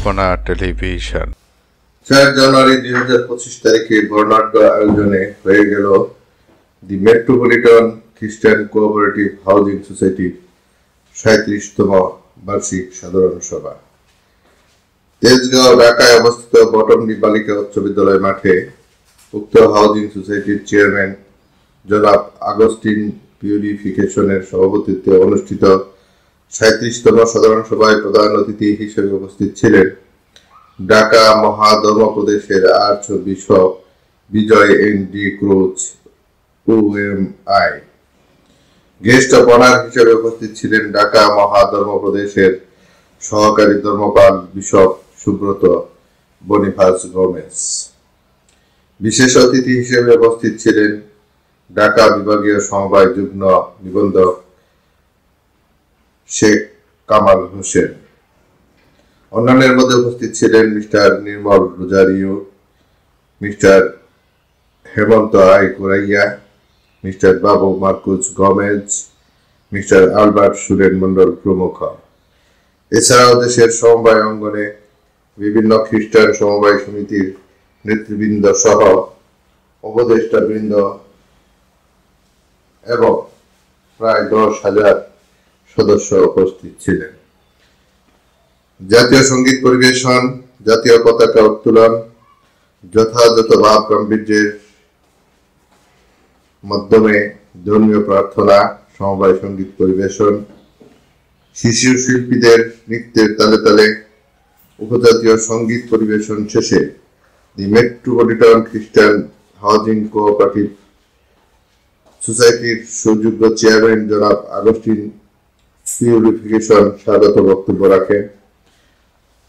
পরিকল্পনা টেলিভিশন 4 জানুয়ারি 2025 তারিখে বর্ণাঢ্য আয়োজনে হয়ে গেল দি মেট্রোপলিটন খ্রিস্টান কোঅপারেটিভ হাউজিং সোসাইটির 37তম বার্ষিক সাধারণ সভা। তেজগাঁও, ঢাকায় অবস্থিত বটমডি বালিকা উচ্চ বিদ্যালয় মাঠে উক্ত হাউজিং সোসাইটির চেয়ারম্যান জনাব আগস্টিন পিউরিফিকেশনের সভাপতিত্বে অনুষ্ঠিত 37তম সাধারণ সভায় প্রধান অতিথি হিসেবে উপস্থিত ছিলেন ঢাকা মহাধর্ম প্রদেশের archbishop Bijoy N D'Cruz OMI। Guest of honour হিসেবে উপস্থিত ছিলেন ঢাকা মহাধর্ম প্রদেশের সহকারী ধর্মপাল বিশপ সুব্রত বনিফাস গোমেজ। বিশেষ অতিথি হিসেবে উপস্থিত ছিলেন ঢাকা বিভাগীয় সমবায় যুগ্ম নিবন্ধক শেখ কামাল হোসেন। অন্যান্যের মধ্যে উপস্থিত ছিলেন mister Nirmal Rozario, mister Hemanta I Corraya, mister Babu Marcus Gomes, mister Albert Suren Mondal প্রমুখ। এছাড়াও দেশের সমবায় অঙ্গনে বিভিন্ন খ্রিস্টান সমবায় সমিতির নেতৃবৃন্দ সহ উপদেষ্টাবৃন্দ এবং প্রায় 10,000 সদস্য উপস্থিত ছিলেন। জাতীয় সঙ্গীত পরিবেশন, জাতীয় পতাকা উত্তোলন, যথাযথ ভাব গাম্ভীর্যের মাধ্যমে ধর্মীয় প্রার্থনা, সমবায় সঙ্গীত পরিবেশন, শিশু শিল্পীদের নৃত্যের তালে তালে উপজাতীয় সঙ্গীত পরিবেশন শেষে দি মেট্রোপলিটন খ্রিস্টান হাউজিং কোঅপারেটিভ সোসাইটির সুযোগ্য চেয়ারম্যান জনাব আগস্টিন পিউরিফিকেশন স্বাগত বক্তব্য রাখেন।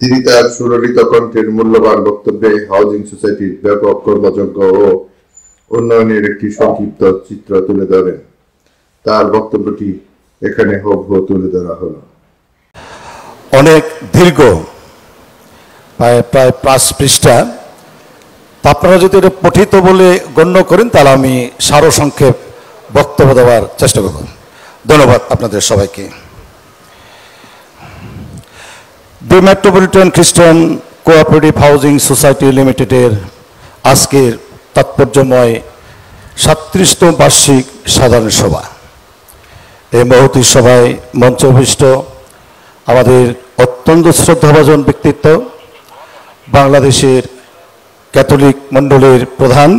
তিনি তার সুললিত কণ্ঠের মূল্যবান বক্তব্যে হাউজিং সোসাইটির ব্যাপক কর্মযজ্ঞ ও উন্নয়নের একটি সংক্ষিপ্ত চিত্র তুলে ধরেন। তার বক্তব্যটি এখানে হুবহু তুলে ধরা হলো। অনেক দীর্ঘ, প্রায় 5 পৃষ্ঠা। আপনারা যদি এটা পঠিত বলে গণ্য করেন তাহলে আমি সারসংক্ষেপ বক্তব্য দেওয়ার চেষ্টা করব। ধন্যবাদ আপনাদের সবাইকে। দি মেট্রোপলিটন খ্রিস্টান কোঅপারেটিভ হাউজিং সোসাইটি লিমিটেডের আজকের তাৎপর্যময় 37তম বার্ষিক সাধারণ সভা। এই মহতী সভায় মঞ্চভূষ্ট আমাদের অত্যন্ত শ্রদ্ধাভাজন ব্যক্তিত্ব, বাংলাদেশের ক্যাথলিক মণ্ডলীর প্রধান,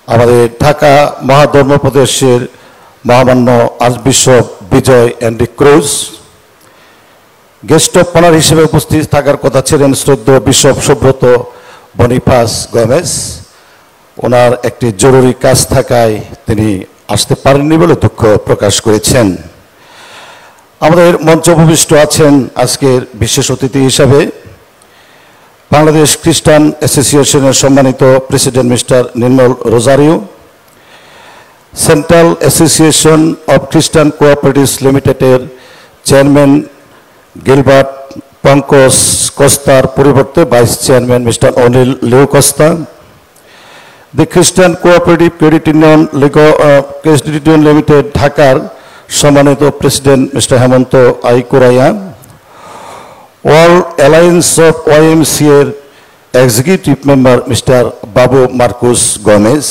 আমাদের ঢাকা মহাধর্ম প্রদেশের মহামান্য archbishop Bijoy N D'Cruz. Guest of honour হিসেবে উপস্থিত থাকার কথা ছিলেন শ্রদ্ধেয় বিশপ সুব্রত বনিফাস গোমেজ। ওনার একটি জরুরি কাজ থাকায় তিনি আসতে পারেননি বলে দুঃখ প্রকাশ করেছেন। আমাদের মঞ্চ উপবিষ্ট আছেন আজকের বিশেষ অতিথি হিসাবে বাংলাদেশ খ্রিস্টান অ্যাসোসিয়েশনের সম্মানিত president mister Nirmal Rozario, central association of খ্রিস্টান কোঅপারেটিভস লিমিটেডের চেয়ারম্যান গিলবার্ট পঙ্কজ কস্তার পরিবর্তে vice chairman mister Anil Leo Costa, the খ্রিস্টান কোঅপারেটিভ ক্রেডিট ইউনিয়ন লিমিটেড ঢাকার সম্মানিত president mister Hemanta I Corraya, world alliance of OIMC এর executive member mister Babu Marcus Gomes,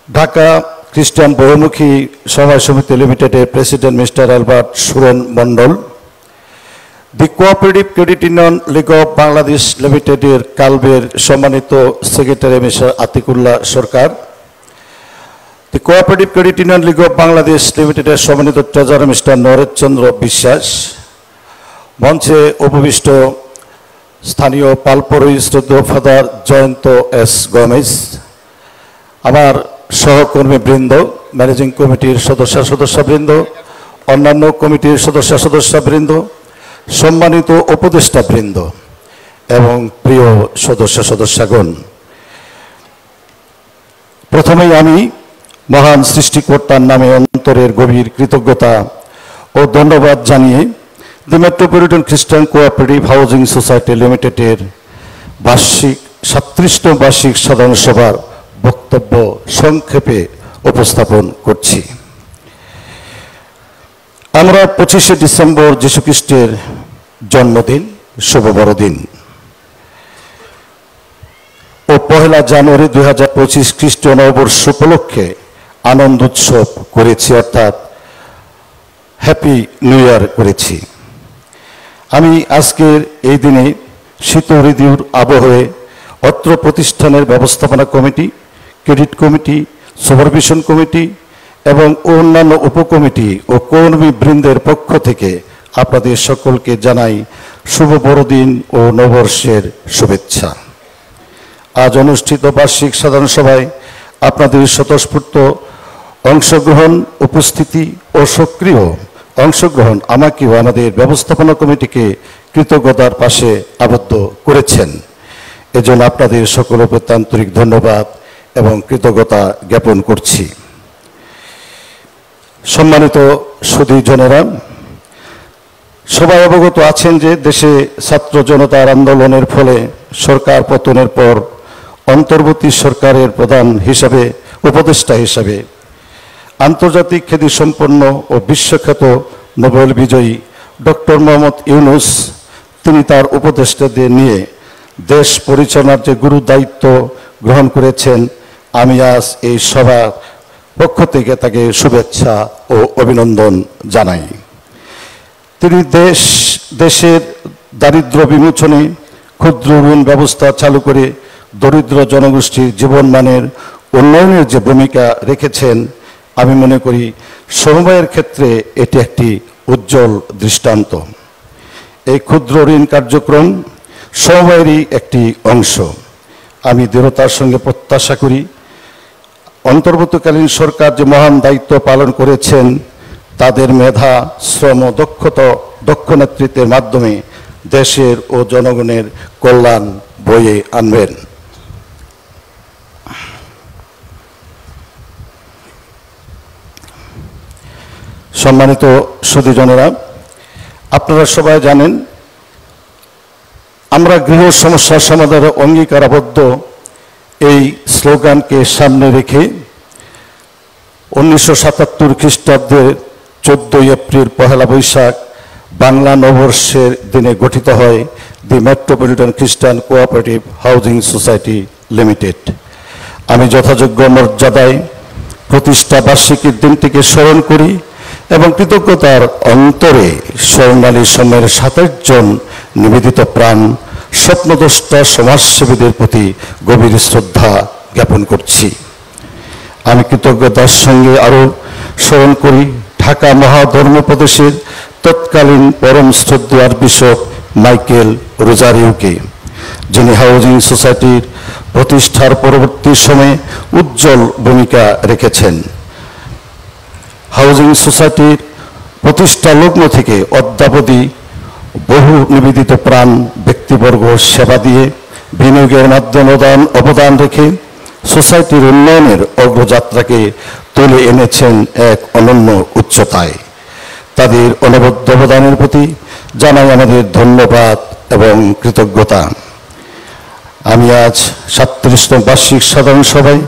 Dhaka খ্রিস্টান বহুমুখী সমবায় সমিতি লিমিটেডের president mister Albert Suren Mondal, the cooperative credit union league of Bangladesh লিমিটেডের কালবের সম্মানিত secretary mister Atikullah Sarkar, the cooperative credit union league of Bangladesh লিমিটেডের সম্মানিত ট্রেজারার মিস্টার নরেশ চন্দ্র বিশ্বাস, মঞ্চে উপবিষ্ট স্থানীয় পালপরই শ্রদ্ধেয় ফাদার জয়ন্ত এস গোমেজ, আমার সহকর্মীবৃন্দ, ম্যানেজিং কমিটির সদস্যবৃন্দ, অন্যান্য কমিটির সদস্যবৃন্দ, সম্মানিত উপদেষ্টাবৃন্দ এবং প্রিয় সদস্যগণ, প্রথমেই আমি মহান সৃষ্টিকর্তার নামে অন্তরের গভীর কৃতজ্ঞতা ও ধন্যবাদ জানিয়ে দি মেট্রোপলিটন খ্রিস্টান কোঅপারেটিভ হাউজিং সোসাইটি লিমিটেডের 37তম বার্ষিক সাধারণ সভার বক্তব্য সংক্ষেপে উপস্থাপন করছি। আমরা 25শে ডিসেম্বর যীশুখ্রিস্টের জন্মদিন, শুভ বড়দিন ও 1 জানুয়ারি 2025 খ্রিস্টীয় নববর্ষ উপলক্ষে আনন্দ উৎসব করেছি, অর্থাৎ হ্যাপি নিউ ইয়ার করেছি। আমি আজকের এই দিনে শীত ঋতুর আবহে অত্র প্রতিষ্ঠানের ব্যবস্থাপনা committee, credit committee, supervision committee এবং অন্যান্য উপকমিটি ও কর্মীবৃন্দের পক্ষ থেকে আপনাদের সকলকে জানাই শুভ বড়দিন ও নববর্ষের শুভেচ্ছা। আজ অনুষ্ঠিত বার্ষিক সাধারণ সভায় আপনাদের স্বতঃস্ফূর্ত অংশগ্রহণ, উপস্থিতি ও সক্রিয় অংশগ্রহণ আমাকেও আমাদের ব্যবস্থাপনা কমিটিকে কৃতজ্ঞতার পাশে আবদ্ধ করেছেন। এজন্য আপনাদের সকলের প্রতি আন্তরিক ধন্যবাদ এবং কৃতজ্ঞতা জ্ঞাপন করছি। সম্মানিত সুধীজনেরা, সবাই অবগত আছেন যে দেশে ছাত্র জনতার আন্দোলনের ফলে সরকার পতনের পর অন্তর্বর্তী সরকারের প্রধান হিসাবে, উপদেষ্টা হিসাবে আন্তর্জাতিক খ্যাতিসম্পন্ন ও বিশ্বখ্যাত নোবেল বিজয়ী ডক্টর মোহাম্মদ ইউনূস তিনি তার উপদেষ্টাদের নিয়ে দেশ পরিচালনার যে গুরু দায়িত্ব গ্রহণ করেছেন, আমি আজ এই সভার পক্ষ থেকে তাকে শুভেচ্ছা ও অভিনন্দন জানাই। তিনি দেশের দারিদ্র্য বিমোচনে ক্ষুদ্র ঋণ ব্যবস্থা চালু করে দরিদ্র জনগোষ্ঠীর জীবনমানের উন্নয়নের যে ভূমিকা রেখেছেন, আমি মনে করি সমবায়ের ক্ষেত্রে এটি একটি উজ্জ্বল দৃষ্টান্ত। এই ক্ষুদ্র ঋণ কার্যক্রম সমবায়েরই একটি অংশ। আমি দৃঢ়তার সঙ্গে প্রত্যাশা করি অন্তর্বর্তীকালীন সরকার যে মহান দায়িত্ব পালন করেছেন, তাদের মেধা, শ্রম, দক্ষ নেতৃত্বের মাধ্যমে দেশের ও জনগণের কল্যাণ বয়ে আনবেন। সম্মানিত সুধীজনেরা, আপনারা সবাই জানেন আমরা গৃহ সমস্যার সমাধানে অঙ্গীকারাবদ্ধ এই স্লোগানকে সামনে রেখে 1977 খ্রিস্টাব্দের 14 এপ্রিল 1 বৈশাখ বাংলা নববর্ষের দিনে গঠিত হয় দি মেট্রোপলিটন খ্রিস্টান কোঅপারেটিভ হাউজিং সোসাইটি লিমিটেড। আমি যথাযোগ্য মর্যাদায় প্রতিষ্ঠা বার্ষিকীর দিনটিকে স্মরণ করি এবং কৃতজ্ঞতার অন্তরে স্বর্ণালী সময়ের 27 জন নিবেদিত প্রাণ স্বপ্নদ্রষ্টা সমাজসেবীদের প্রতি গভীর শ্রদ্ধা জ্ঞাপন করছি। আমি কৃতজ্ঞতার সঙ্গে আরও স্মরণ করি ঢাকা মহাধর্মপ্রদেশের তৎকালীন পরম শ্রদ্ধেয় আর্চবিশপ মাইকেল রোজারিওকে, যিনি হাউজিং সোসাইটির প্রতিষ্ঠার পরবর্তী সময়ে উজ্জ্বল ভূমিকা রেখেছেন। হাউজিং সোসাইটির প্রতিষ্ঠা লগ্ন থেকে অদ্যাবধি বহু নিবেদিত প্রাণ ব্যক্তিবর্গ সেবা দিয়ে বিনিয়োগের মাধ্যমে অবদান রেখে সোসাইটির উন্নয়নের অগ্রযাত্রাকে তুলে এনেছেন এক অনন্য উচ্চতায়। তাদের অনবদ্য অবদানের প্রতি জানাই আমাদের ধন্যবাদ এবং কৃতজ্ঞতা। আমি আজ 37তম বার্ষিক সাধারণ সভায়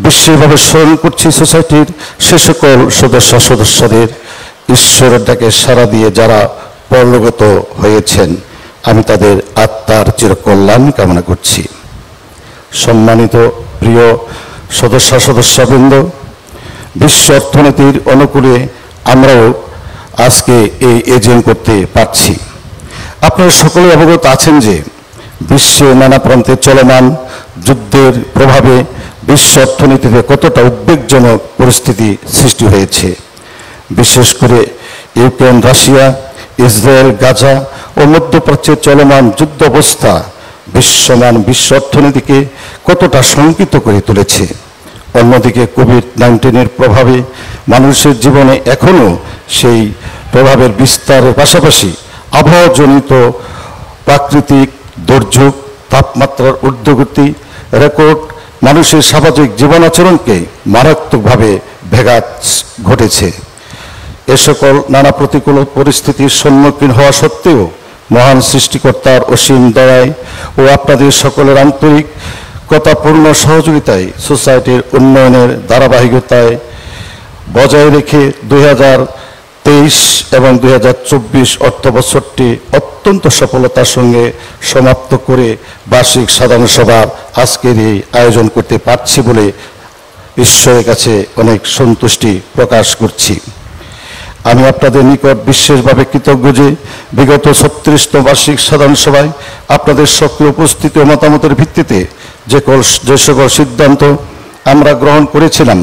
বিশেষভাবে স্মরণ করছি সোসাইটির সে সকল সদস্যদের ঈশ্বরের ডাকে সাড়া দিয়ে যারা পরলোকগত হয়েছেন। আমি তাদের আত্মার চিরকল্যাণ কামনা করছি। সম্মানিত প্রিয় সদস্যবৃন্দ, বিশ্ব অর্থনীতির অনুকূলে আমরাও আজকে এই এজিএম করতে পারছি। আপনারা সকলে অবগত আছেন যে বিশ্বের নানা প্রান্তে চলমান যুদ্ধের প্রভাবে বিশ্ব অর্থনীতিতে কতটা উদ্বেগজনক পরিস্থিতি সৃষ্টি হয়েছে। বিশেষ করে ইউক্রেন, রাশিয়া, ইসরায়েল, গাজা ও মধ্যপ্রাচ্যে চলমান যুদ্ধ অবস্থা বিশ্ব অর্থনীতিকে কতটা শঙ্কিত করে তুলেছে। অন্যদিকে কোভিড-19-এর প্রভাবে মানুষের জীবনে এখনও সেই প্রভাবের বিস্তারের পাশাপাশি আবহাওয়াজনিত প্রাকৃতিক দুর্যোগ, তাপমাত্রার ঊর্ধ্বগতি, রেকর্ড মানুষের সামাজিক জীবনাচরণকে মারাত্মকভাবে ব্যাঘাত ঘটেছে। এ সকল নানা প্রতিকূল পরিস্থিতির সম্মুখীন হওয়া সত্ত্বেও মহান সৃষ্টিকর্তার অসীম দয়ায় ও আপনাদের সকলের আন্তরিকতাপূর্ণ সহযোগিতায় সোসাইটির উন্নয়নের ধারাবাহিকতায় বজায় রেখে 2023 এবং 2024 অর্থবছরটি অত্যন্ত সফলতার সঙ্গে সমাপ্ত করে বার্ষিক সাধারণ সভার আজকের এই আয়োজন করতে পারছি বলে ঈশ্বরের কাছে অনেক সন্তুষ্টি প্রকাশ করছি। আমি আপনাদের নিকট বিশেষভাবে কৃতজ্ঞ যে বিগত 36তম বার্ষিক সাধারণ সভায় আপনাদের সক্রিয় উপস্থিতি ও মতামতের ভিত্তিতে যে সকল সিদ্ধান্ত আমরা গ্রহণ করেছিলাম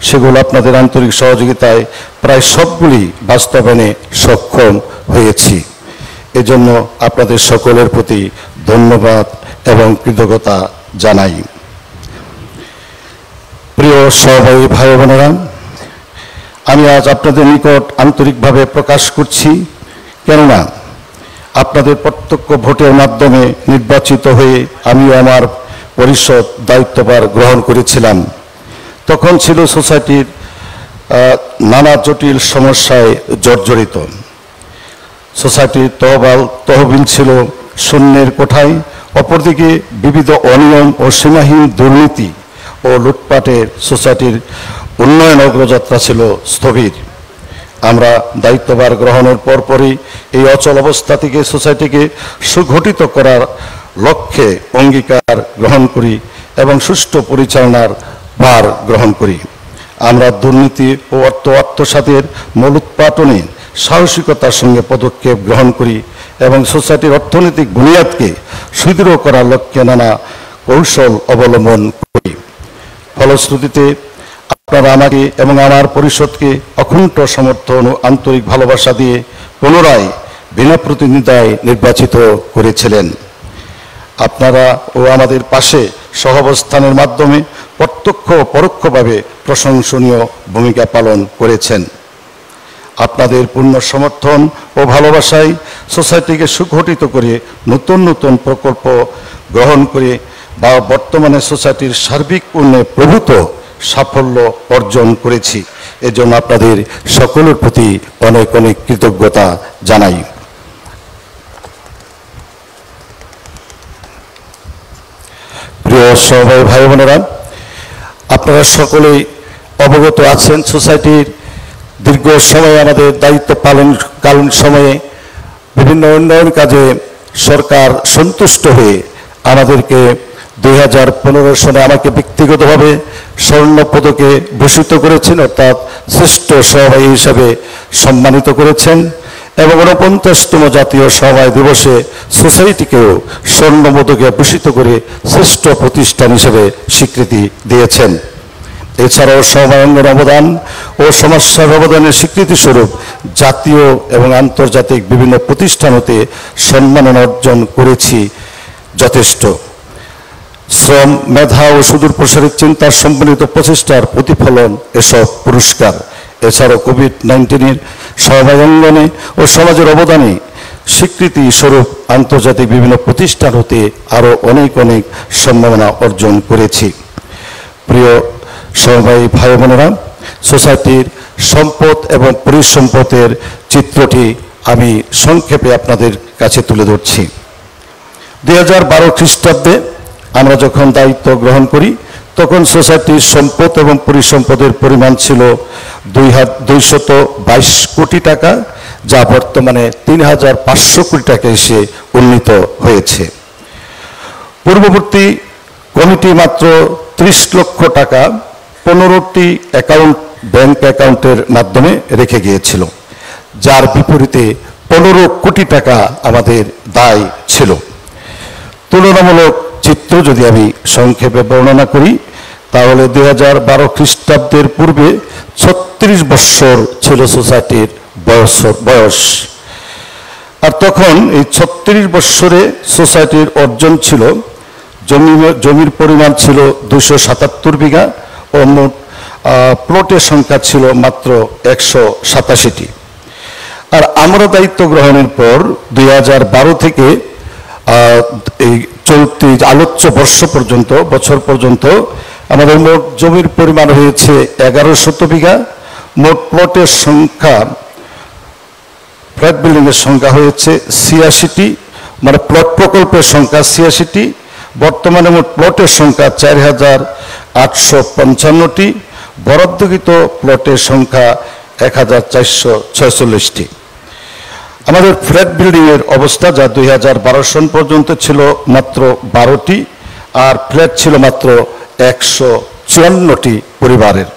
সেগুলো আপনাদের আন্তরিক সহযোগিতায় প্রায় সবগুলি বাস্তবায়নে সক্ষম হয়েছি। এজন্য আপনাদের সকলের প্রতি ধন্যবাদ এবং কৃতজ্ঞতা জানাই। প্রিয় সহভাগী ভাই বোনেরা, আমি আজ আপনাদের নিকট আন্তরিকভাবে প্রকাশ করছি, কেননা আপনাদের প্রত্যক্ষ ভোটের মাধ্যমে নির্বাচিত হয়ে আমিও আমার পরিষদ দায়িত্বভার গ্রহণ করেছিলাম। তখন ছিল সোসাইটির নানা জটিল সমস্যায় জর্জরিত। সোসাইটির তহবিল ছিল শূন্যের কোঠায়, অপরদিকে বিবিধ অনিয়ম ও সীমাহীন দুর্নীতি ও লুটপাটের সোসাইটির উন্নয়ন অগ্রযাত্রা ছিল স্থবির। আমরা দায়িত্বভার গ্রহণের পরপরই এই অচল অবস্থা থেকে সোসাইটিকে সুগঠিত করার লক্ষ্যে অঙ্গীকার গ্রহণ করি এবং সুষ্ঠু পরিচালনার ভার গ্রহণ করি। আমরা দুর্নীতি ও অর্থ আত্মসাতের মূলোৎপাটনে সাহসিকতার সঙ্গে পদক্ষেপ গ্রহণ করি এবং সোসাইটির অর্থনৈতিক বুনিয়াদকে সুদৃঢ় করার লক্ষ্যে নানা কৌশল অবলম্বন করি। ফলশ্রুতিতে আপনারা আমাকে এবং আমার পরিষদকে অকুণ্ঠ সমর্থন ও আন্তরিক ভালোবাসা দিয়ে পুনরায় বিনা প্রতিদ্বন্দ্বিতায় নির্বাচিত করেছিলেন। আপনারা ও আমাদের পাশে সহাবস্থানের মাধ্যমে প্রত্যক্ষ ও পরোক্ষভাবে প্রশংসনীয় ভূমিকা পালন করেছেন। আপনাদের পূর্ণ সমর্থন ও ভালোবাসায় সোসাইটিকে সুগঠিত করে নতুন নতুন প্রকল্প গ্রহণ করে বা বর্তমানে সোসাইটির সার্বিক উন্নয়নে প্রভূত সাফল্য অর্জন করেছি। এজন্য আপনাদের সকলের প্রতি অনেক অনেক কৃতজ্ঞতা জানাই। প্রিয় সহভাগী ভাই বোনেরা, আপনারা সকলেই অবগত আছেন সোসাইটির দীর্ঘ সময় আমাদের দায়িত্ব পালনকালীন সময়ে বিভিন্ন উন্নয়ন কাজে সরকার সন্তুষ্ট হয়ে আমাদেরকে 2015 সালে আমাকে ব্যক্তিগতভাবে স্বর্ণ পদকে ভূষিত করেছেন, অর্থাৎ শ্রেষ্ঠ সহভাগী হিসাবে সম্মানিত করেছেন এবং 49তম জাতীয় সহভাগী দিবসে সোসাইটিকেও স্বর্ণ পদকে ভূষিত করে শ্রেষ্ঠ প্রতিষ্ঠান হিসেবে স্বীকৃতি দিয়েছেন। এছাড়াও সহভাগীর অবদান ও সমাজসেবার অবদানের স্বীকৃতিস্বরূপ জাতীয় এবং আন্তর্জাতিক বিভিন্ন প্রতিষ্ঠান হতে সম্মাননা অর্জন করেছি যথেষ্ট। শ্রম, মেধা ও সুদূর প্রসারিত চিন্তার সম্মিলিত প্রচেষ্টার প্রতিফলন এসব পুরস্কার। এছাড়াও কোভিড-19 সহভাগী অঙ্গনে ও সমাজের অবদানে স্বীকৃতি স্বরূপ আন্তর্জাতিক বিভিন্ন প্রতিষ্ঠান হতে আরও অনেক অনেক সম্মাননা অর্জন করেছি। প্রিয় সহভাগী ভাই বোনেরা, সোসাইটির সম্পদ এবং পরিসম্পদের চিত্রটি আমি সংক্ষেপে আপনাদের কাছে তুলে ধরছি। 2012 খ্রিস্টাব্দে আমরা যখন দায়িত্ব গ্রহণ করি তখন সোসাইটির সম্পদ এবং পরিসম্পদের পরিমাণ ছিল 222 কোটি টাকা, যা বর্তমানে 3500 কোটি টাকা এসে উন্নীত হয়েছে। পূর্ববর্তী কমিটি মাত্র 30 লক্ষ টাকা 15টি ব্যাংক অ্যাকাউন্টের মাধ্যমে রেখে গিয়েছিল, যার বিপরীতে 15 কোটি টাকা আমাদের দায় ছিল। তুলনামূলক চিত্র যদি আমি সংক্ষেপে বর্ণনা করি তাহলে 2012 খ্রিস্টাব্দের পূর্বে 36 বৎসর ছিল সোসাইটির বয়স, আর তখন এই 36 বৎসরে সোসাইটির অর্জন ছিল জমির পরিমাণ ছিল 277 বিঘা ও মোট প্লটের সংখ্যা ছিল মাত্র 187টি। আর আমরা দায়িত্ব গ্রহণের পর 2012 থেকে এই চলতি আলোচ্য বছর পর্যন্ত আমাদের মোট জমির পরিমাণ হয়েছে 1100 বিঘা, মোট প্লটের সংখ্যা, ফ্ল্যাট বিল্ডিংয়ের সংখ্যা হয়েছে 86টি, মানে প্লট প্রকল্পের সংখ্যা 86টি। বর্তমানে মোট প্লটের সংখ্যা 4855টি, বরাদ্দকৃত প্লটের সংখ্যা 1446টি। আমাদের ফ্ল্যাট বিল্ডিংয়ের অবস্থা যা 2012 সন পর্যন্ত ছিল মাত্র 12টি, আর ফ্ল্যাট ছিল মাত্র 154টি পরিবারের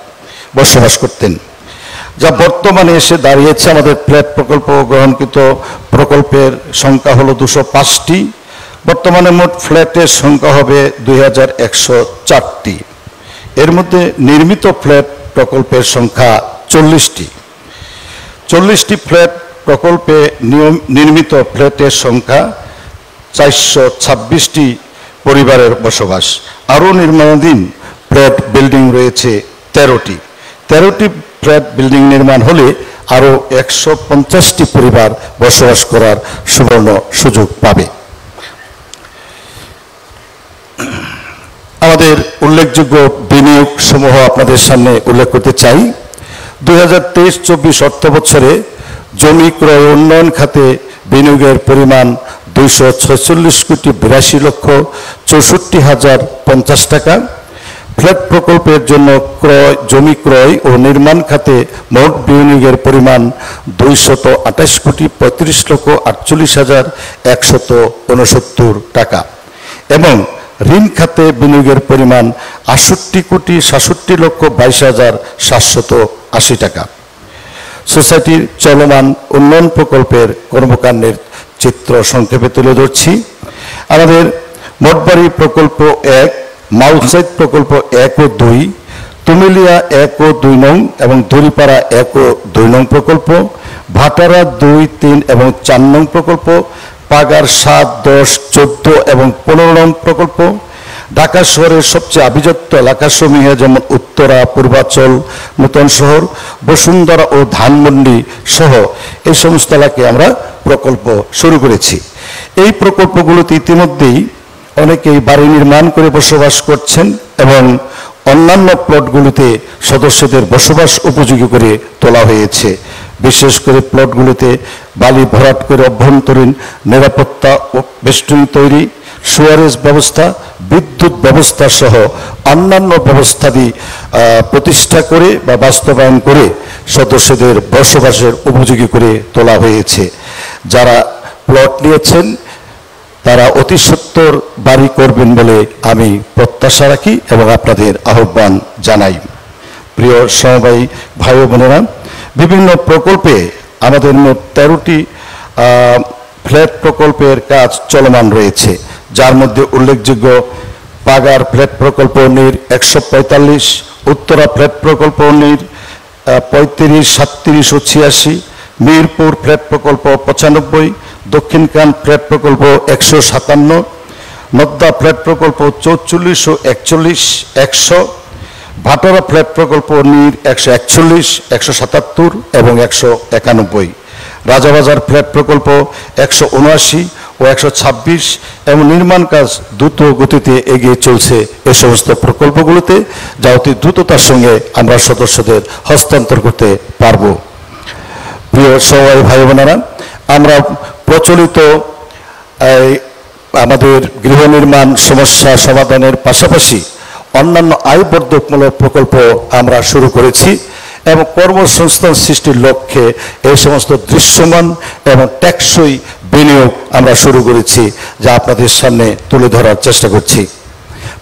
বসবাস করতেন, যা বর্তমানে এসে দাঁড়িয়েছে আমাদের ফ্ল্যাট প্রকল্প গ্রহণকৃত প্রকল্পের সংখ্যা হলো 205টি। বর্তমানে মোট ফ্ল্যাটের সংখ্যা হবে 2104টি। এর মধ্যে নির্মিত ফ্ল্যাট প্রকল্পের সংখ্যা 40টি। 40টি ফ্ল্যাট প্রকল্পে নির্মিত ফ্ল্যাটের সংখ্যা 426টি পরিবারের বসবাস। আরও নির্মাণাধীন ফ্ল্যাট বিল্ডিং রয়েছে 13টি। 13টি ফ্ল্যাট বিল্ডিং নির্মাণ হলে আরও 150টি পরিবার বসবাস করার সুবর্ণ সুযোগ পাবে। আমাদের উল্লেখযোগ্য বিনিয়োগ সমূহ আপনাদের সামনে উল্লেখ করতে চাই। 2023-24 অর্থ বছরে জমি ক্রয় উন্নয়ন খাতে বিনিয়োগের পরিমাণ 246,82,64,050 টাকা। ফ্ল্যাট প্রকল্পের জন্য জমি ক্রয় ও নির্মাণ খাতে মোট বিনিয়োগের পরিমাণ 228,35,48,169 টাকা এবং ঋণ খাতে বিনিয়োগের পরিমাণ 68,67,22,780 টাকা। সোসাইটির চলমান উন্নয়ন প্রকল্পের কর্মকাণ্ডের চিত্র সংক্ষেপে তুলে ধরছি। আমাদের মোটবাড়ি প্রকল্প 1, মাউসাইড প্রকল্প 1 ও 2, তুমিলিয়া 1 ও 2 নং এবং দড়িপাড়া 1 ও 2 নং প্রকল্প, ভাটারা 2, 3 এবং 4 নং প্রকল্প, পাগার 7, 10, 14 এবং 15 নং প্রকল্প, ঢাকা শহরের সবচেয়ে আভিজাত্য এলাকাসমূহে যেমন উত্তরা, পূর্বাচল, নূতন শহর, বসুন্ধরা ও ধানমন্ডি সহ এই সমস্ত এলাকায় আমরা প্রকল্প শুরু করেছি। এই প্রকল্পগুলোতে ইতিমধ্যেই অনেকেই বাড়ি নির্মাণ করে বসবাস করছেন এবং অন্যান্য প্লটগুলোতে সদস্যদের বসবাস উপযোগী করে তোলা হয়েছে। বিশেষ করে প্লটগুলোতে বালি ভরাট করে অভ্যন্তরীণ নিরাপত্তা ও বেষ্টনী তৈরি, সুয়ারেজ ব্যবস্থা, বিদ্যুৎ ব্যবস্থা সহ অন্যান্য ব্যবস্থাদি প্রতিষ্ঠা করে বা বাস্তবায়ন করে সদস্যদের বসবাসের উপযোগী করে তোলা হয়েছে। যারা প্লট নিয়েছেন তারা অতি সত্বর বাড়ি করবেন বলে আমি প্রত্যাশা রাখি এবং আপনাদের আহ্বান জানাই। প্রিয় সমবায়ী ভাই বোনেরা, বিভিন্ন প্রকল্পে আমাদের মোট 13টি ফ্ল্যাট প্রকল্পের কাজ চলমান রয়েছে, যার মধ্যে উল্লেখযোগ্য পাগার ফ্ল্যাট প্রকল্প নির 145, উত্তরা ফ্ল্যাট প্রকল্প নির 35, 37 ও 86, মিরপুর ফ্ল্যাট প্রকল্প 95, দক্ষিণকান ফ্ল্যাট প্রকল্প 157, নদ্দা ফ্ল্যাট প্রকল্প 44 ও 41, 100, ভাটারা ফ্ল্যাট প্রকল্প নির 141, 177 এবং 191, রাজাবাজার ফ্ল্যাট প্রকল্প 179 ও 126 এবং নির্মাণ কাজ দ্রুত গতিতে এগিয়ে চলছে এই সমস্ত প্রকল্পগুলোতে, যা অতি দ্রুততার সঙ্গে আমরা সদস্যদের হস্তান্তর করতে পারব। প্রিয় সবাই ভাই বোনেরা, আমরা প্রচলিত আমাদের গৃহ নির্মাণ সমস্যা সমাধানের পাশাপাশি অন্যান্য আয়বর্ধকমূলক প্রকল্প আমরা শুরু করেছি এবং কর্মসংস্থান সৃষ্টির লক্ষ্যে এই সমস্ত দৃশ্যমান এবং টেকসই বিনিয়োগ আমরা শুরু করেছি, যা আপনাদের সামনে তুলে ধরার চেষ্টা করছি।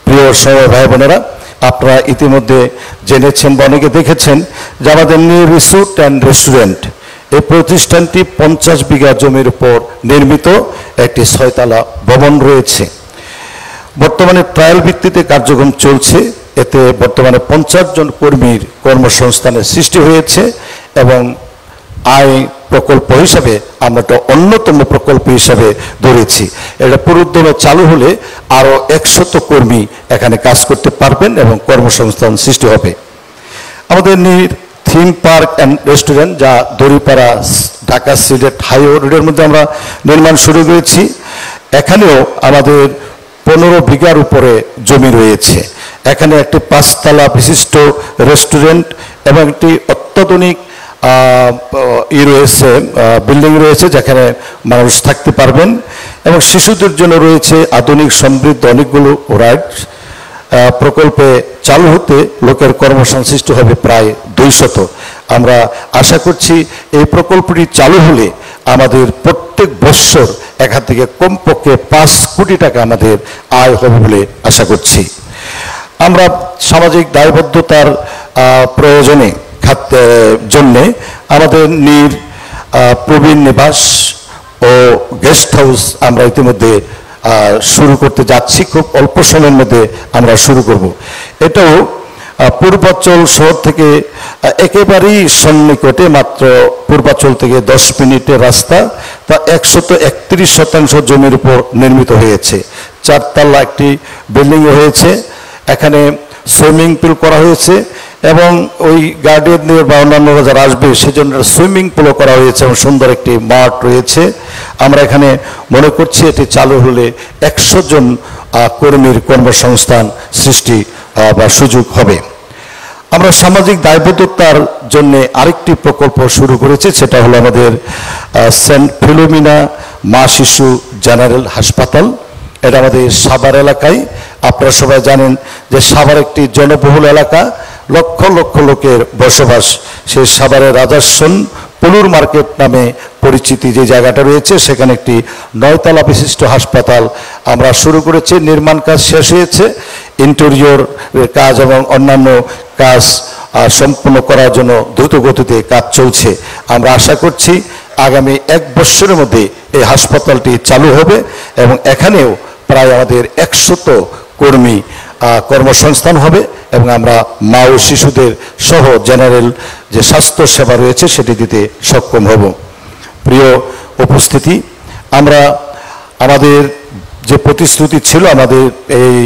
প্রিয় সবাই ভাই বোনেরা, আপনারা ইতিমধ্যে জেনেছেন বা অনেকে দেখেছেন যে আমাদের নিউ রিসোর্ট অ্যান্ড রেস্টুরেন্ট এই প্রতিষ্ঠানটি 50 বিঘা জমির উপর নির্মিত একটি 6তলা ভবন রয়েছে। বর্তমানে ট্রায়াল ভিত্তিতে কার্যক্রম চলছে। এতে বর্তমানে 50 জন কর্মীর কর্মসংস্থানের সৃষ্টি হয়েছে এবং আয় প্রকল্প হিসাবে আমরা একটা অন্যতম প্রকল্প হিসাবে ধরেছি। এটা পুরোদমে চালু হলে আরও 100 কর্মী এখানে কাজ করতে পারবেন এবং কর্মসংস্থান সৃষ্টি হবে। আমাদের থিম পার্ক অ্যান্ড রেস্টুরেন্ট, যা দড়িপাড়া ঢাকা সিলেট হাইওয়ে রোডের মধ্যে আমরা নির্মাণ শুরু করেছি। এখানেও আমাদের 15 বিঘার উপরে জমি রয়েছে। এখানে একটি 5তলা বিশিষ্ট রেস্টুরেন্ট এবং একটি অত্যাধুনিক রয়েছে, বিল্ডিং রয়েছে যেখানে মানুষ থাকতে পারবেন এবং শিশুদের জন্য রয়েছে আধুনিক সমৃদ্ধ অনেকগুলো রাইড প্রকল্পে চালু হতে লোকের কর্মসংশ্লিষ্ট হবে প্রায় 200। আমরা আশা করছি এই প্রকল্পটি চালু হলে আমাদের প্রত্যেক বৎসর এখান থেকে কমপক্ষে 5 কোটি টাকা আমাদের আয় হবে বলে আশা করছি। আমরা সামাজিক দায়বদ্ধতার প্রয়োজনে জন্যে আমাদের প্রবীণ নিবাস ও গেস্ট হাউস আমরা ইতিমধ্যে শুরু করতে যাচ্ছি। খুব অল্প সময়ের মধ্যে আমরা শুরু করব। এটাও পূর্বাঞ্চল শহর থেকে একেবারেই সন্নিকটে, মাত্র পূর্বাঞ্চল থেকে 10 মিনিটের রাস্তা। তা 131% জমির উপর নির্মিত হয়েছে। 4 তলা একটি বিল্ডিং হয়েছে। এখানে সুইমিং পুল করা হয়েছে এবং ওই গার্ডিয়ানদের বা অন্যান্যরা যারা আসবে সেজন্য সুইমিং পুলও করা হয়েছে এবং সুন্দর একটি মাঠ রয়েছে। আমরা এখানে মনে করছি এটি চালু হলে 100 জন কর্মীর কর্মসংস্থান সৃষ্টি বা সুযোগ হবে। আমরা সামাজিক দায়বদ্ধতার জন্য আরেকটি প্রকল্প শুরু করেছি, সেটা হলো আমাদের সেন্ট ফিলোমিনা মা শিশু জেনারেল হাসপাতাল। এটা আমাদের সাভার এলাকায়। আপনারা সবাই জানেন যে সাভার একটি জনবহুল এলাকা, লক্ষ লক্ষ লোকের বসবাস। সেই সাভারের রাজাসন পলুর মার্কেট নামে পরিচিতি যে জায়গাটা রয়েছে, সেখানে একটি 9 তলা বিশিষ্ট হাসপাতাল আমরা শুরু করেছি। নির্মাণ কাজ শেষ হয়েছে। ইন্টেরিয়র কাজ এবং অন্যান্য কাজ সম্পূর্ণ করার জন্য দ্রুত গতিতে কাজ চলছে। আমরা আশা করছি আগামী 1 বছরের মধ্যে এই হাসপাতালটি চালু হবে এবং এখানেও প্রায় আমাদের 100 কর্মী কর্মসংস্থান হবে এবং আমরা মা ও শিশুদের সহ জেনারেল যে স্বাস্থ্য সেবা রয়েছে সেটি দিতে সক্ষম হব। প্রিয় উপস্থিতি, আমরা আমাদের যে প্রতিশ্রুতি ছিল, আমাদের এই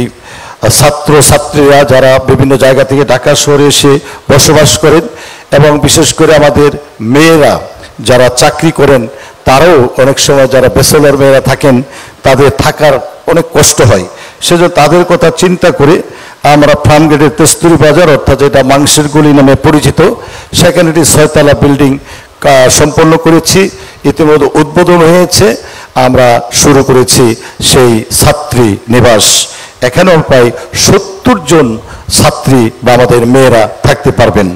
ছাত্রছাত্রীরা যারা বিভিন্ন জায়গা থেকে ঢাকা শহরে এসে বসবাস করেন এবং বিশেষ করে আমাদের মেয়েরা যারা চাকরি করেন, তারাও অনেক সময় যারা ব্যাচেলর মেয়েরা থাকেন তাদের থাকার অনেক কষ্ট হয়। সেজন্য তাদের কথা চিন্তা করে আমরা ফার্মগেটের তেস্তুরি বাজার, অর্থাৎ যেটা মাংসের গলি নামে পরিচিত, সেখানে একটি 6 তলা বিল্ডিং সম্পন্ন করেছি। ইতিমধ্যে উদ্বোধন হয়েছে। আমরা শুরু করেছি সেই ছাত্রী নিবাস। এখানেও প্রায় 70 জন ছাত্রী বা আমাদের মেয়েরা থাকতে পারবেন।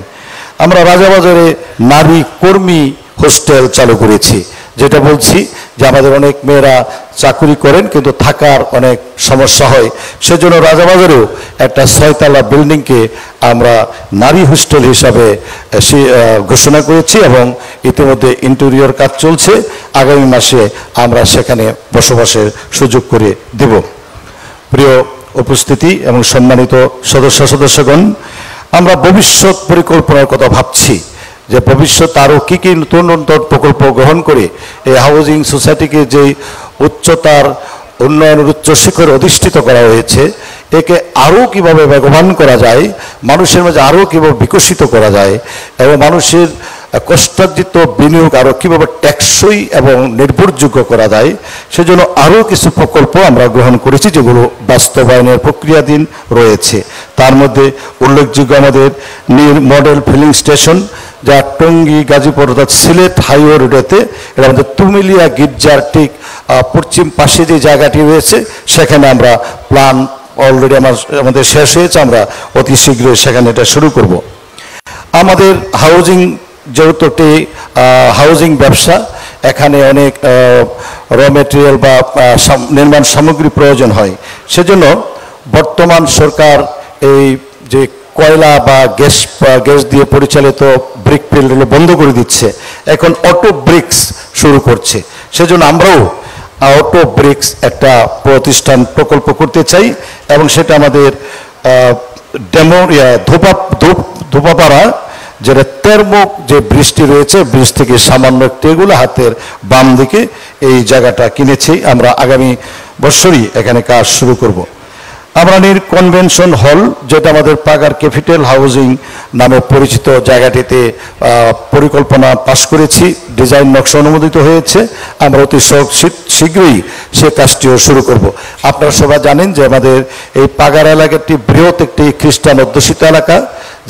আমরা রাজাবাজারে নারী কর্মী হোস্টেল চালু করেছি, যেটা বলছি যে আমাদের অনেক মেয়েরা চাকরি করেন কিন্তু থাকার অনেক সমস্যা হয়। সেজন্য রাজাবাজারেও একটা 6 তলা বিল্ডিংকে আমরা নারী হোস্টেল হিসাবে ঘোষণা করেছি এবং ইতিমধ্যে ইন্টেরিয়র কাজ চলছে। আগামী মাসে আমরা সেখানে বসবাসের সুযোগ করে দেব। প্রিয় উপস্থিতি এবং সম্মানিত সদস্যগণ, আমরা ভবিষ্যৎ পরিকল্পনার কথা ভাবছি যে ভবিষ্যৎ আরও কী কী নতুন নতুন প্রকল্প গ্রহণ করে এই হাউজিং সোসাইটিকে যে উচ্চতার উন্নয়নের উচ্চ শিখরে অধিষ্ঠিত করা হয়েছে, একে আরও কীভাবে বেগবান করা যায়, মানুষের মাঝে আরও কীভাবে বিকশিত করা যায় এবং মানুষের কষ্টার্জিত বিনিয়োগ আরও কীভাবে টেকসই এবং নির্ভরযোগ্য করা যায়, সেজন্য আরও কিছু প্রকল্প আমরা গ্রহণ করেছি যেগুলো বাস্তবায়নের প্রক্রিয়াধীন রয়েছে। তার মধ্যে উল্লেখযোগ্য আমাদের মডেল ফিলিং স্টেশন, যা টঙ্গী গাজীপুর অর্থাৎ সিলেট হাইওয়ে রোডেতে, এটা আমাদের তুমিলিয়া গির্জার ঠিক পশ্চিম পাশে যে জায়গাটি রয়েছে, সেখানে আমরা প্ল্যান অলরেডি আমাদের শেষ হয়েছে। আমরা অতি শীঘ্রই সেখানে এটা শুরু করব। আমাদের হাউজিং যেহেতু একটি হাউজিং ব্যবসা, এখানে অনেক র মেটেরিয়াল বা নির্মাণ সামগ্রী প্রয়োজন হয়। সেজন্য বর্তমান সরকার এই যে কয়লা বা গ্যাস দিয়ে পরিচালিত ব্রিক ফিল্ডগুলো বন্ধ করে দিচ্ছে, এখন অটো ব্রিক্স শুরু করছে। সেজন্য আমরাও অটো ব্রিক্স একটা প্রতিষ্ঠান প্রকল্প করতে চাই এবং সেটা আমাদের ধোপাপাড়া যেটা তেরমুখ যে ব্রিজটি রয়েছে, ব্রিজ থেকে সামান্য একটু এগুলো হাতের বাম দিকে এই জায়গাটা কিনেছি। আমরা আগামী বছরই এখানে কাজ শুরু করব। আমরা কনভেনশন হল, যেটা আমাদের পাগার ক্যাপিটাল হাউজিং নামে পরিচিত, জায়গাটিতে পরিকল্পনা পাশ করেছি, ডিজাইন নকশা অনুমোদিত হয়েছে। আমরা অতি শীঘ্রই সে কাজটিও শুরু করব। আপনারা সবাই জানেন যে আমাদের এই পাগার এলাকাটি বৃহৎ একটি খ্রিস্টান অধ্যুষিত এলাকা,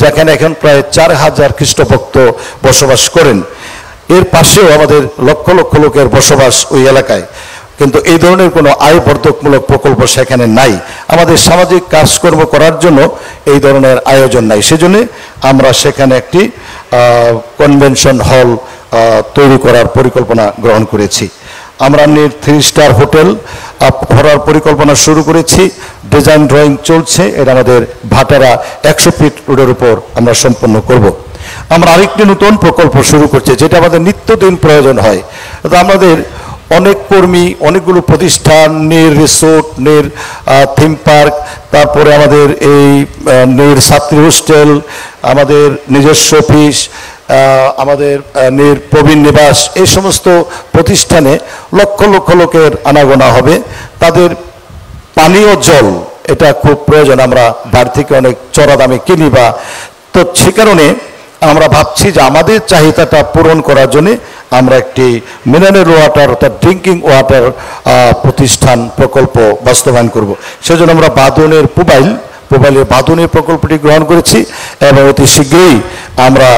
যেখানে এখন প্রায় 4000 খ্রিস্টভক্ত বসবাস করেন। এর পাশেও আমাদের লক্ষ লক্ষ লোকের বসবাস ওই এলাকায়। কিন্তু এই ধরনের কোনো আয়বর্ধকমূলক প্রকল্প সেখানে নাই। আমাদের সামাজিক কাজকর্ম করার জন্য এই ধরনের আয়োজন নাই। সেজন্য আমরা সেখানে একটি কনভেনশন হল তৈরি করার পরিকল্পনা গ্রহণ করেছি। আমরা 3 স্টার হোটেল করার পরিকল্পনা শুরু করেছি, ডিজাইন ড্রয়িং চলছে। এটা আমাদের ভাটারা 100 ফিট রোডের উপর আমরা সম্পন্ন করব। আমরা আরেকটি নতুন প্রকল্প শুরু করছি, যেটা আমাদের নিত্যদিন প্রয়োজন হয়। আমাদের অনেক কর্মী, অনেকগুলো প্রতিষ্ঠান, রিসোর্ট, থিম পার্ক, তারপরে আমাদের এই ছাত্রী হোস্টেল, আমাদের নিজস্ব অফিস, আমাদের প্রবীণ নিবাস, এই সমস্ত প্রতিষ্ঠানে লক্ষ লক্ষ লোকের আনাগোনা হবে। তাদের পানীয় জল এটা খুব প্রয়োজন, আমরা বাইরে থেকে অনেক চড়া দামে কিনি বা, তো সে কারণে আমরা ভাবছি যে আমাদের চাহিদাটা পূরণ করার জন্য আমরা একটি মিনারেল ওয়াটার অর্থাৎ ড্রিঙ্কিং ওয়াটার প্রতিষ্ঠান প্রকল্প বাস্তবায়ন করব। সেজন্য আমরা পুবাইলের বাঁধনের প্রকল্পটি গ্রহণ করেছি এবং অতি শীঘ্রই আমরা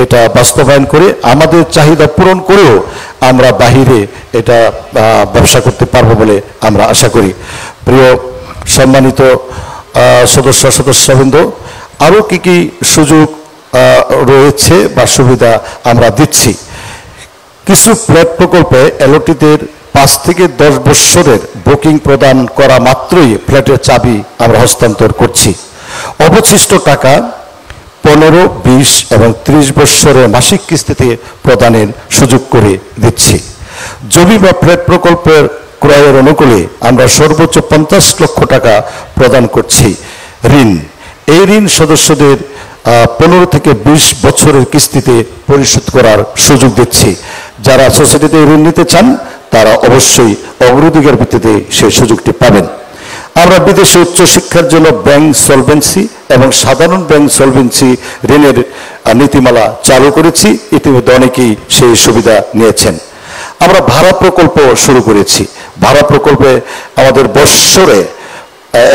এটা বাস্তবায়ন করে আমাদের চাহিদা পূরণ করেও আমরা বাহিরে এটা ব্যবসা করতে পারবো বলে আমরা আশা করি। প্রিয় সম্মানিত সদস্যবৃন্দ, আরও কি সুযোগ রয়েছে বা সুবিধা আমরা দিচ্ছি। কিছু ফ্ল্যাট প্রকল্পে এলওটিদের 5 থেকে 10 বৎসরের বুকিং প্রদান করা মাত্রই ফ্ল্যাটের চাবি আমরা হস্তান্তর করছি। অবশিষ্ট টাকা 15, 20 এবং 30 বৎসরের মাসিক কিস্তিতে প্রদানের সুযোগ করে দিচ্ছি। জমি বা ফ্ল্যাট প্রকল্পের ক্রয়ের অনুকূলে আমরা সর্বোচ্চ 50 লক্ষ টাকা প্রদান করছি ঋণ। এই ঋণ সদস্যদের 15 থেকে 20 বছরের কিস্তিতে পরিশোধ করার সুযোগ দিচ্ছি। যারা সোসাইটিতে ঋণ নিতে চান তারা অবশ্যই অগ্রাধিকার ভিত্তিতে সেই সুযোগটি পাবেন। আমরা বিদেশে উচ্চশিক্ষার জন্য ব্যাংক সলভেন্সি এবং সাধারণ ব্যাংক সলভেন্সি ঋণের নীতিমালা চালু করেছি। ইতিমধ্যে অনেকেই সেই সুবিধা নিয়েছেন। আমরা ভাড়া প্রকল্প শুরু করেছি। ভাড়া প্রকল্পে আমাদের বৎসরে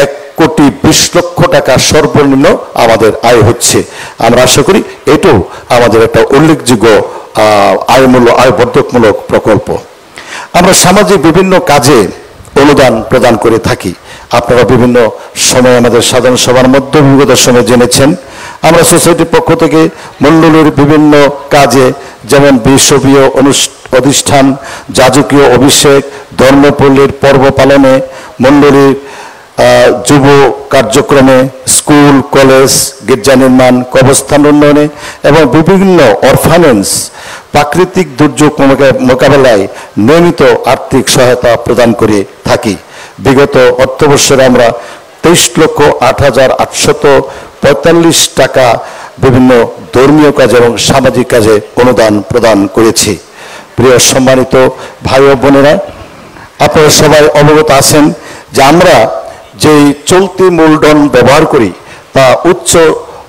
1,20,00,000 টাকা সর্বনিম্ন আমাদের আয় হচ্ছে। আমরা আশা করি এটাও আমাদের একটা উল্লেখযোগ্য আয়বর্ধকমূলক প্রকল্প। আমরা সামাজিক বিভিন্ন কাজে অনুদান প্রদান করে থাকি। আপনারা বিভিন্ন সময় আমাদের সাধারণ সভার মধ্যে বিগত সময় জেনেছেন। আমরা সোসাইটির পক্ষ থেকে মণ্ডলীর বিভিন্ন কাজে, যেমন বিষবীয় অনুষ্ঠান, যাজকীয় অভিষেক, ধর্মপল্লীর পর্ব পালনে, মণ্ডলীর যুব কার্যক্রমে, স্কুল, কলেজ, গির্জা নির্মাণ, কবরস্থান উন্নয়নে এবং বিভিন্ন অরফানেজ, প্রাকৃতিক দুর্যোগ মোকাবেলায় নিয়মিত আর্থিক সহায়তা প্রদান করে থাকি। বিগত অর্থবর্ষে আমরা 23,08,845 টাকা বিভিন্ন ধর্মীয় কাজ এবং সামাজিক কাজে অনুদান প্রদান করেছি। প্রিয় সম্মানিত ভাই ও বোনেরা, আপনারা সবাই অবগত আছেন যে আমরা যেই চলতি মূলধন ব্যবহার করি তা উচ্চ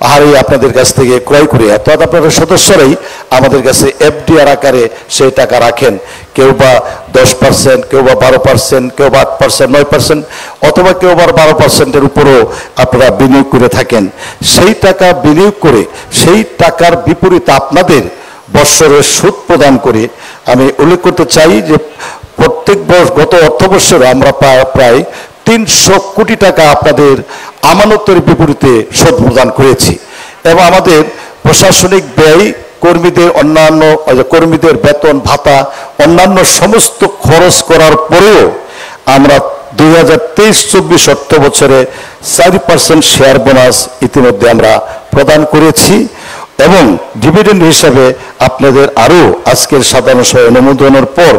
হারে আপনাদের কাছ থেকে ক্রয় করি। অর্থাৎ আপনারা সদস্যরাই আমাদের কাছে এফডিআর আকারে সেই টাকা রাখেন। কেউ বা 10%, কেউ বা 12%, কেউ বা 8%, 9%, অথবা কেউ বা 12%-এর উপরও আপনারা বিনিয়োগ করে থাকেন। সেই টাকা বিনিয়োগ করে সেই টাকার বিপরীতে আপনাদের বৎসরের সুদ প্রদান করে আমি উল্লেখ করতে চাই যে প্রত্যেক গত অর্থবর্ষে আমরা প্রায় 300 কোটি টাকা আপনাদের আমানতের বিপরীতে সুদ প্রদান করেছি। এবং আমাদের প্রশাসনিক ব্যয়, কর্মীদের বেতন ভাতা, অন্যান্য সমস্ত খরচ করার পরেও আমরা 2023-24 অর্থ বছরে 4% শেয়ার বোনাস ইতিমধ্যে আমরা প্রদান করেছি। এবং ডিভিডেন্ড হিসাবে আপনাদের আরও আজকের সাধারণ সভা অনুমোদনের পর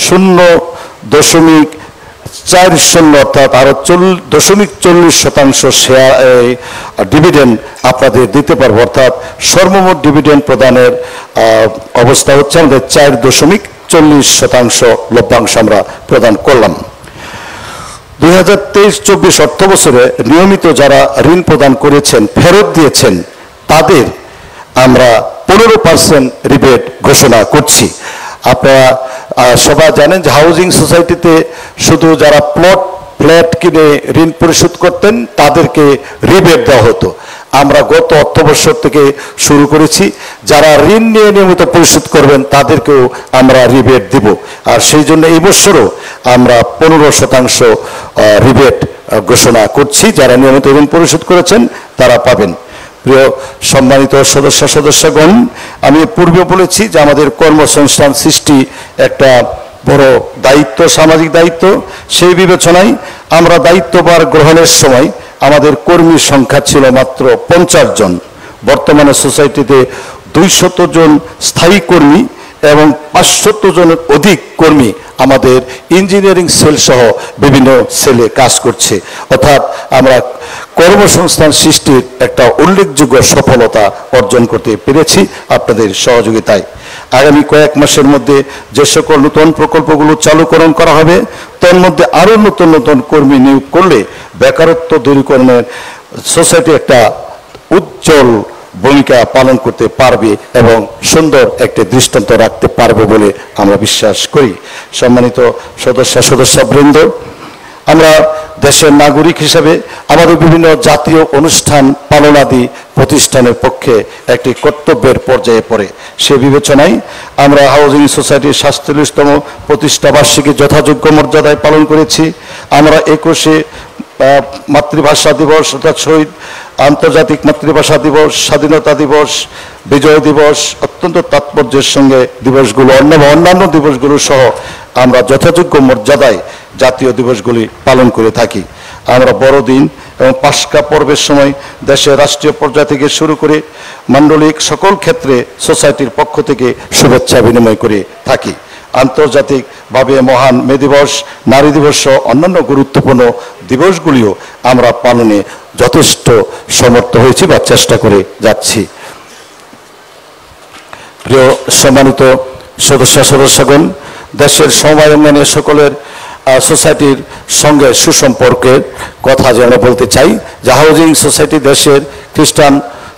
0.40 অর্থাৎ আরো 0.40% শেয়ার ডিভিডেন্ড আপনাদের দিতে পারবো। অর্থাৎ সর্বমোট ডিভিডেন্ড প্রদানের অবস্থা হচ্ছে আমাদের 4.40% লভ্যাংশ আমরা প্রদান করলাম। 2023-24 অর্থ বছরে নিয়মিত যারা ঋণ প্রদান করেছেন, ফেরত দিয়েছেন, তাদের আমরা 15% রিবেট ঘোষণা করছি। আপনারা সবাই জানেন যে হাউজিং সোসাইটিতে শুধু যারা ফ্ল্যাট কিনে ঋণ পরিশোধ করতেন তাদেরকে রিবেট দেওয়া হতো। আমরা গত অর্থবর্ষ থেকে শুরু করেছি। যারা ঋণ নিয়ে নিয়মিত পরিশোধ করবেন তাদেরকেও আমরা রিবেট দিব, আর সেই জন্য এই বছরও আমরা 15% রিবেট ঘোষণা করছি। যারা নিয়মিত ঋণ পরিশোধ করেছেন তারা পাবেন। প্রিয় সম্মানিত সদস্যগণ, আমি পূর্বে বলেছি যে আমাদের কর্মসংস্থান সৃষ্টি একটা বড় দায়িত্ব, সামাজিক দায়িত্ব। সেই বিবেচনায় আমরা দায়িত্বভার গ্রহণের সময় আমাদের কর্মীর সংখ্যা ছিল মাত্র 50 জন। বর্তমানে সোসাইটিতে 200 জন স্থায়ী কর্মী এবং 500 জনের অধিক কর্মী আমাদের ইঞ্জিনিয়ারিং সেল সহ বিভিন্ন সেলে কাজ করছে। অর্থাৎ আমরা কর্মসংস্থান সৃষ্টির একটা উল্লেখযোগ্য সফলতা অর্জন করতে পেরেছি আপনাদের সহযোগিতায়। আগামী কয়েক মাসের মধ্যে যে সকল নতুন প্রকল্পগুলো চালুকরণ করা হবে, তার মধ্যে আরও নতুন নতুন কর্মী নিয়োগ করলে বেকারত্ব দূরীকরণের সোসাইটি একটা উজ্জ্বল ভূমিকা পালন করতে পারবে এবং সুন্দর একটি দৃষ্টান্ত রাখতে পারবে বলে আমরা বিশ্বাস করি। সম্মানিত সদস্যবৃন্দ, আমরা দেশের নাগরিক হিসেবে আমাদের বিভিন্ন জাতীয় অনুষ্ঠান পালনাদি প্রতিষ্ঠানের পক্ষে একটি কর্তব্যের পর্যায়ে পড়ে। সে বিবেচনায় আমরা হাউজিং সোসাইটির 47তম প্রতিষ্ঠা বার্ষিকী যথাযোগ্য মর্যাদায় পালন করেছি। আমরা 21শে মাতৃভাষা দিবস অর্থাৎ শহীদ আন্তর্জাতিক মাতৃভাষা দিবস, স্বাধীনতা দিবস, বিজয় দিবস অত্যন্ত তাৎপর্যের সঙ্গে দিবসগুলো অন্যান্য দিবসগুলো সহ আমরা যথাযোগ্য মর্যাদায় জাতীয় দিবসগুলি পালন করে থাকি। আমরা বড়দিন এবং পাস্কা পর্বের সময় দেশের রাষ্ট্রীয় পর্যায় থেকে শুরু করে মান্ডলিক সকল ক্ষেত্রে সোসাইটির পক্ষ থেকে শুভেচ্ছা বিনিময় করে থাকি। আন্তর্জাতিকভাবে মহান মে দিবস, নারী দিবস সহ অন্যান্য গুরুত্বপূর্ণ দিবসগুলিও আমরা পালনে যথেষ্ট সমর্থ হয়েছি বা চেষ্টা করে যাচ্ছি। প্রিয় সম্মানিত সদস্যগণ, দেশের সমবায় সকলের সোসাইটির সঙ্গে সুসম্পর্কের কথা যেন বলতে চাই যে হাউজিং সোসাইটি দেশের খ্রিস্টান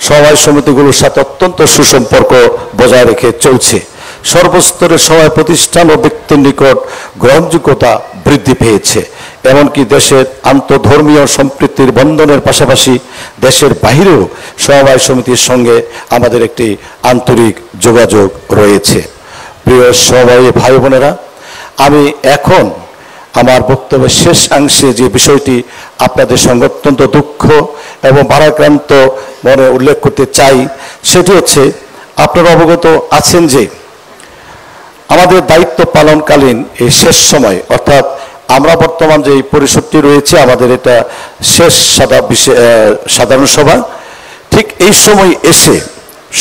সমবায় সমিতিগুলোর সাথে অত্যন্ত সুসম্পর্ক বজায় রেখে চলছে। সর্বস্তরের সহায় প্রতিষ্ঠান ও ব্যক্তির নিকট গ্রহণযোগ্যতা বৃদ্ধি পেয়েছে। এমনকি দেশের আন্তধর্মীয় সম্পৃক্তির বন্ধনের পাশাপাশি দেশের বাহিরেও সমবায় সমিতির সঙ্গে আমাদের একটি আন্তরিক যোগাযোগ রয়েছে। প্রিয় সমবায়ী ভাই বোনেরা, আমি এখন আমার বক্তব্যের শেষাংশে যে বিষয়টি আপনাদের সঙ্গে অত্যন্ত দুঃখ এবং ভারাক্রান্ত মনে উল্লেখ করতে চাই সেটি হচ্ছে, আপনারা অবগত আছেন যে আমাদের দায়িত্ব পালনকালীন এই শেষ সময় অর্থাৎ আমরা বর্তমান যে পরিষদটি রয়েছে আমাদের এটা শেষ সাধারণ সভা, ঠিক এই সময় এসে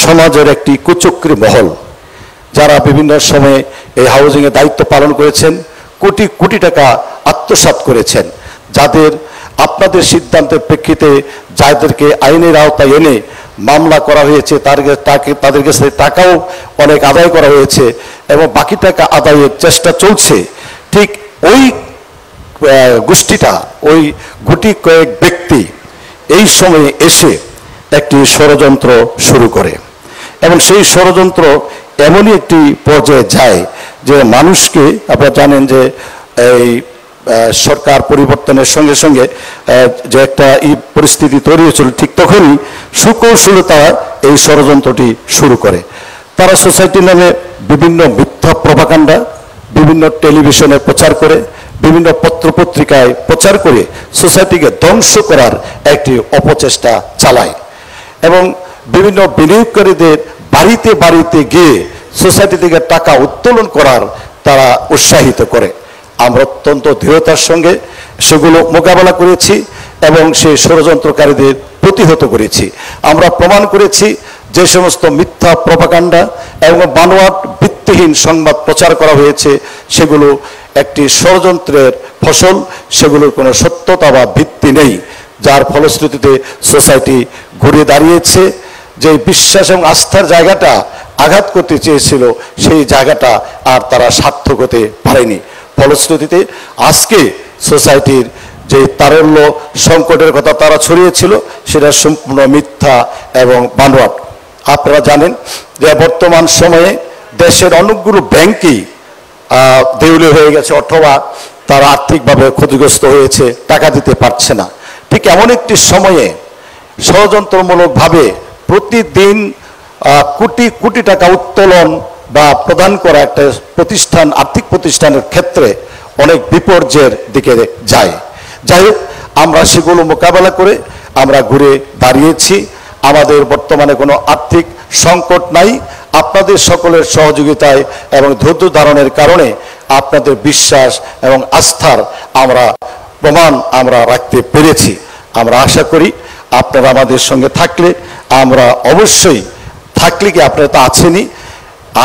সমাজের একটি কুচক্রী মহল যারা বিভিন্ন সময়ে এই হাউজিংয়ে দায়িত্ব পালন করেছেন, কোটি কোটি টাকা আত্মসাৎ করেছেন, যাদের আপনাদের সিদ্ধান্তের প্রেক্ষিতে যাদেরকে আইনের আওতায় এনে মামলা করা হয়েছে তাদের কাছে টাকাও অনেক আদায় করা হয়েছে এবং বাকি টাকা আদায়ের চেষ্টা চলছে। ঠিক ওই গোষ্ঠীটা, ওই গুটি কয়েক ব্যক্তি এই সময়ে এসে একটি ষড়যন্ত্র শুরু করে এবং সেই ষড়যন্ত্র এমনই একটি পর্যায়ে যায় যে মানুষকে, আপনারা জানেন যে এই সরকার পরিবর্তনের সঙ্গে সঙ্গে যে একটা পরিস্থিতি তৈরি হয়েছিল, ঠিক তখনই সুকৌশলে তারা এই ষড়যন্ত্রটি শুরু করে। তারা সোসাইটির নামে বিভিন্ন মিথ্যা প্রপাগান্ডা বিভিন্ন টেলিভিশনে প্রচার করে, বিভিন্ন পত্রপত্রিকায় প্রচার করে সোসাইটিকে ধ্বংস করার একটি অপচেষ্টা চালায় এবং বিভিন্ন বিনিয়োগকারীদের বাড়িতে বাড়িতে গিয়ে সোসাইটি থেকে টাকা উত্তোলন করার তারা উৎসাহিত করে। আমরা অত্যন্ত দৃঢ়তার সঙ্গে সেগুলো মোকাবেলা করেছি এবং সেই ষড়যন্ত্রকারীদের প্রতিহত করেছি। আমরা প্রমাণ করেছি যে সমস্ত মিথ্যা প্রপাগান্ডা এবং বানোয়াট ভিত্তিহীন সংবাদ প্রচার করা হয়েছে সেগুলো একটি ষড়যন্ত্রের ফসল, সেগুলোর কোনো সত্যতা বা ভিত্তি নেই, যার ফলশ্রুতিতে সোসাইটি ঘুরে দাঁড়িয়েছে। যে বিশ্বাস এবং আস্থার জায়গাটা আঘাত করতে চেয়েছিল সেই জায়গাটা আর তারা সার্থক হতে পারেনি। ফলশ্রুতিতে আজকে সোসাইটির যে তারল্য সংকটের কথা তারা ছড়িয়েছিল সেটা সম্পূর্ণ মিথ্যা এবং বানোয়াট। আপনারা জানেন যে বর্তমান সময়ে দেশের অনেকগুলো ব্যাংকই দেউলিয়া হয়ে গেছে অথবা তারা আর্থিকভাবে ক্ষতিগ্রস্ত হয়েছে, টাকা দিতে পারছে না। ঠিক এমন একটি সময়ে ষড়যন্ত্রমূলকভাবে প্রতিদিন কোটি কোটি টাকা উত্তোলন বা প্রদান করা একটা প্রতিষ্ঠান, আর্থিক প্রতিষ্ঠানের ক্ষেত্রে অনেক বিপর্যয়ের দিকে যায়। যাই হোক, আমরা সেগুলো মোকাবেলা করে আমরা ঘুরে দাঁড়িয়েছি। আমাদের বর্তমানে কোনো আর্থিক সংকট নাই। আপনাদের সকলের সহযোগিতায় এবং ধৈর্য ধারণের কারণে আপনাদের বিশ্বাস এবং আস্থার প্রমাণ আমরা রাখতে পেরেছি। আমরা আশা করি আপনারা আমাদের সঙ্গে থাকলে, আমরা অবশ্যই থাকলে কি আপনারা তো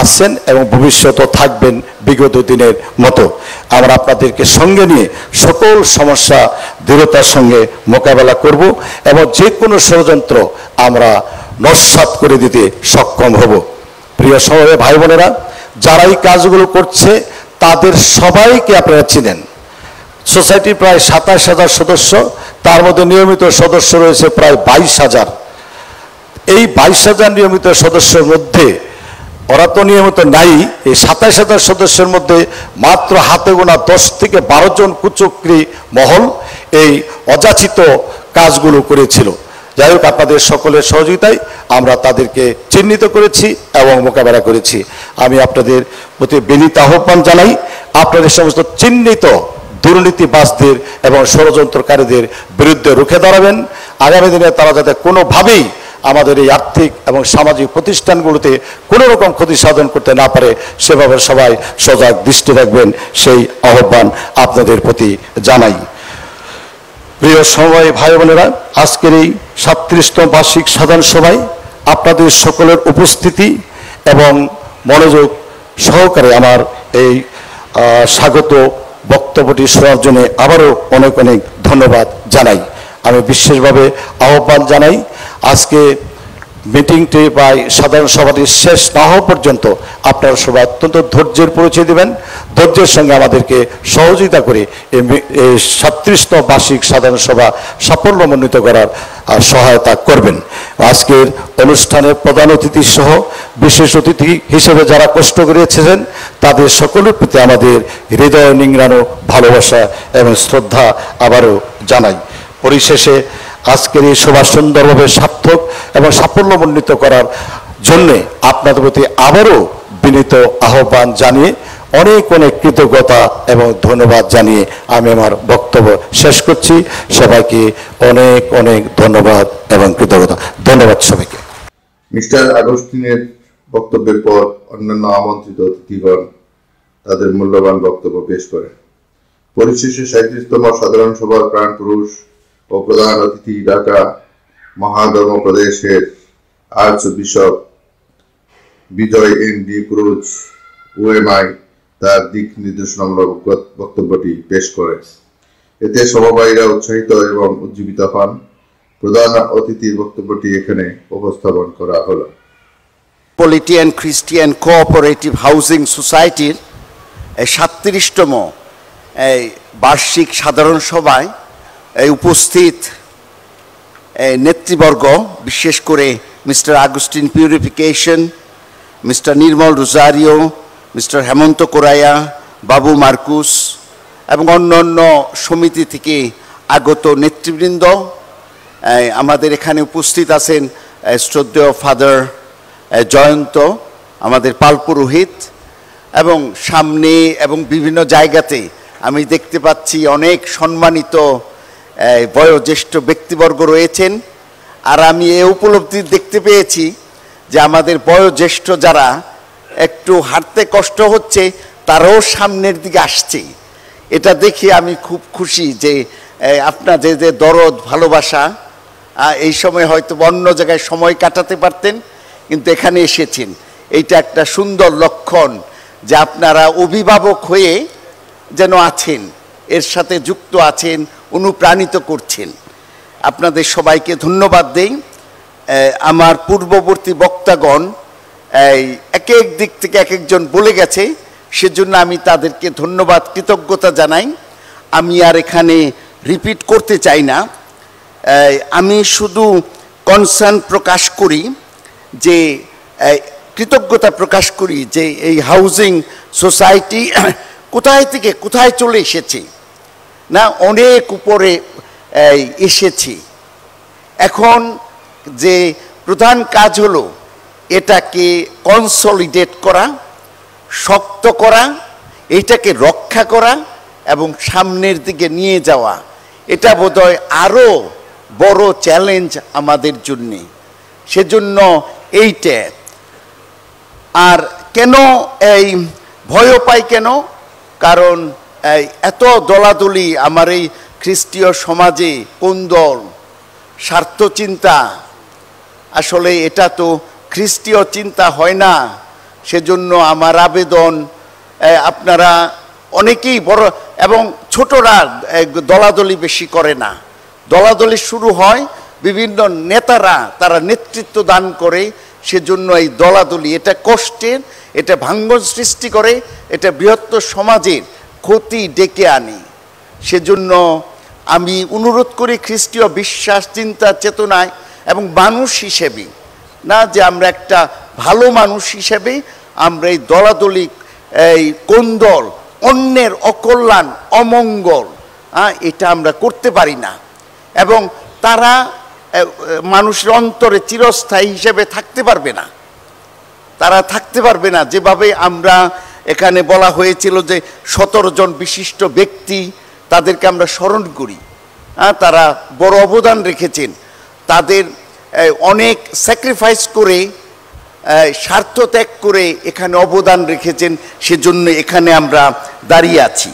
আছেন এবং ভবিষ্যতেও থাকবেন বিগত দিনের মতো। আমরা আপনাদেরকে সঙ্গে নিয়ে সকল সমস্যা দৃঢ়তার সঙ্গে মোকাবেলা করব এবং যে কোনো ষড়যন্ত্র আমরা নস্যাৎ করে দিতে সক্ষম হব। প্রিয় সহোদর ভাই বোনেরা, যারা এই কাজগুলো করছে তাদের সবাইকে আপনারা চিনেন। সোসাইটির প্রায় 27,000 সদস্য, তার মধ্যে নিয়মিত সদস্য রয়েছে প্রায় 22,000। এই 22,000 নিয়মিত সদস্যের মধ্যে ওরা তো নিয়মিত নাই, এই 27,000 সদস্যের মধ্যে মাত্র হাতে গোনা 10 থেকে 12 জন কুচক্রী মহল এই অযাচিত কাজগুলো করেছিল। যাই হোক, আপনাদের সকলের সহযোগিতায় আমরা তাদেরকে চিহ্নিত করেছি এবং মোকাবেলা করেছি। আমি আপনাদের প্রতি বিনীত আহ্বান জানাই, আপনাদের সমস্ত চিহ্নিত দুর্নীতিবাজদের এবং ষড়যন্ত্রকারীদের বিরুদ্ধে রুখে দাঁড়াবেন। আগামী দিনে তারা যাতে কোনোভাবেই আমাদের এই আর্থিক এবং সামাজিক প্রতিষ্ঠানগুলোতে কোনো রকম ক্ষতি সাধন করতে না পারে, সেভাবে সবাই সজাগ দৃষ্টি রাখবেন, সেই আহ্বান আপনাদের প্রতি জানাই। প্রিয় সময় ভাই বোনেরা, আজকের এই 37তম বার্ষিক সাধারণ সভায় আপনাদের সকলের উপস্থিতি এবং মনোযোগ সহকারে আমার এই স্বাগত বক্তব্যটি শোনার জন্য আবারও অনেক অনেক ধন্যবাদ জানাই। আমি বিশেষভাবে আহ্বান জানাই, আজকে মিটিংটি বা সাধারণ সভাটি শেষ না হওয়া পর্যন্ত আপনারা সবাই অত্যন্ত ধৈর্যের পরিচয় দেবেন, ধৈর্যের সঙ্গে আমাদেরকে সহযোগিতা করে এই 37তম বার্ষিক সাধারণ সভা সাফল্যমণ্ডিত করার সহায়তা করবেন। আজকের অনুষ্ঠানের প্রধান অতিথি সহ বিশেষ অতিথি হিসেবে যারা কষ্ট করেছিলেন তাদের সকলের প্রতি আমাদের হৃদয় নিংড়ানো ভালোবাসা এবং শ্রদ্ধা আবারও জানাই। পরিশেষে আজকের এই সভা সুন্দরভাবে সার্থক এবং সাফল্যমণ্ডিত করার জন্যে আপনাদের প্রতি আবারও বিনীত আহ্বান জানিয়ে অনেক অনেক কৃতজ্ঞতা এবং ধন্যবাদ জানিয়ে আমি আমার বক্তব্য শেষ করছি। সবাইকে অনেক অনেক ধন্যবাদ এবং কৃতজ্ঞতা। ধন্যবাদ সবাইকে। মিস্টার আগস্টিনের বক্তব্যের পর অন্যান্য আমন্ত্রিত অতিথিগণ তাদের মূল্যবান বক্তব্য পেশ করেন। পরিশেষে 37তম সাধারণ সভার প্রাণ পুরুষ ও প্রধান অতিথি ঢাকা মহাধর্ম প্রদেশের আর্চ বিশপ বিজয় এন.ডি. ক্রুজ ওএমআই তার দিক নির্দেশনামূলক বক্তব্যটি পেশ করেন। এতে সভাবাহীরা উৎসাহিত এবং উজ্জীবিত হন। প্রধান অতিথির বক্তব্যটি এখানে উপস্থাপন করা হলো। মেট্রোপলিটান খ্রিস্টিয়ান কোঅপারেটিভ হাউজিং সোসাইটির 37তম বার্ষিক সাধারণ সভায় উপস্থিত নেতৃবর্গ, বিশেষ করে mister আগুস্টিন purification, mister Nirmal Rozario, mister হেমন্ত কোরায়া, বাবু মার্কুস এবং অন্যান্য সমিতি থেকে আগত নেতৃবৃন্দ, আমাদের এখানে উপস্থিত আছেন শ্রদ্ধেয় ফাদার জয়ন্ত, আমাদের পালপুরোহিত, এবং সামনে এবং বিভিন্ন জায়গাতে আমি দেখতে পাচ্ছি অনেক সম্মানিত বয়োজ্যেষ্ঠ ব্যক্তিবর্গ রয়েছেন। আর আমি এ উপলব্ধি দেখতে পেয়েছি যে আমাদের বয়োজ্যেষ্ঠ যারা একটু হাঁটতে কষ্ট হচ্ছে তারাও সামনের দিকে আসছে। এটা দেখে আমি খুব খুশি যে আপনাদের যে দরদ ভালোবাসা, এই সময় হয়তো অন্য জায়গায় সময় কাটাতে পারতেন, কিন্তু এখানে এসেছেন। এইটা একটা সুন্দর লক্ষণ যে আপনারা অভিভাবক হয়ে যেন আছেন, এর সাথে যুক্ত আছেন, অনুপ্রাণিত করছেন। আপনাদের সবাইকে ধন্যবাদ দেই। আমার পূর্ববর্তী বক্তাগণ এক এক দিক থেকে এক একজন বলে গেছে, সেজন্য আমি তাদেরকে ধন্যবাদ কৃতজ্ঞতা জানাই। আমি আর এখানে রিপিট করতে চাই না। আমি শুধু কনসার্ন প্রকাশ করি, যে কৃতজ্ঞতা প্রকাশ করি যে এই হাউজিং সোসাইটি কোথায় থেকে কোথায় চলে এসেছে, না অনেক উপরে এসেছে। এখন যে প্রধান কাজ হলো এটাকে কনসলিডেট করা, শক্ত করা, এটাকে রক্ষা করা এবং সামনের দিকে নিয়ে যাওয়া। এটা বোধহয় আরও বড় চ্যালেঞ্জ আমাদের জন্যে। সেজন্য এইটা। আর কেন এই ভয় পাই কেন? কারণ এত দলাদলি আমার এই খ্রিস্টীয় সমাজে, কোন্দল, স্বার্থচিন্তা, আসলে এটা তো খ্রিস্টীয় চিন্তা হয় না। সেজন্য আমার আবেদন, আপনারা অনেকেই বড় এবং ছোটরা দলাদলি বেশি করে না। দলাদলি শুরু হয় বিভিন্ন নেতারা, তারা নেতৃত্ব দান করে। সেজন্য এই দলাদলি এটা কষ্টের, এটা ভাঙ্গন সৃষ্টি করে, এটা বৃহত্তর সমাজের ক্ষতি ডেকে আনে। সেজন্য আমি অনুরোধ করি খ্রিস্টীয় বিশ্বাস, চিন্তা, চেতনায় এবং মানুষ হিসেবে, না যে আমরা একটা ভালো মানুষ হিসেবে আমরা এই দলাদলি, এই কোন্দল, অন্যের অকল্যাণ, অমঙ্গল, এটা আমরা করতে পারি না। এবং তারা মানুষের অন্তরে চিরস্থায়ী হিসেবে থাকতে পারবে না। তারা থাকতে পারবে না। যেভাবে আমরা এখানে বলা হয়েছিল যে 17 জন বিশিষ্ট ব্যক্তি, তাদেরকে আমরা স্মরণ করি। তারা বড় অবদান রেখেছেন। তাদের অনেক স্যাক্রিফাইস করে, স্বার্থ ত্যাগ করে এখানে অবদান রেখেছেন। সেজন্য এখানে আমরা দাঁড়িয়ে আছি।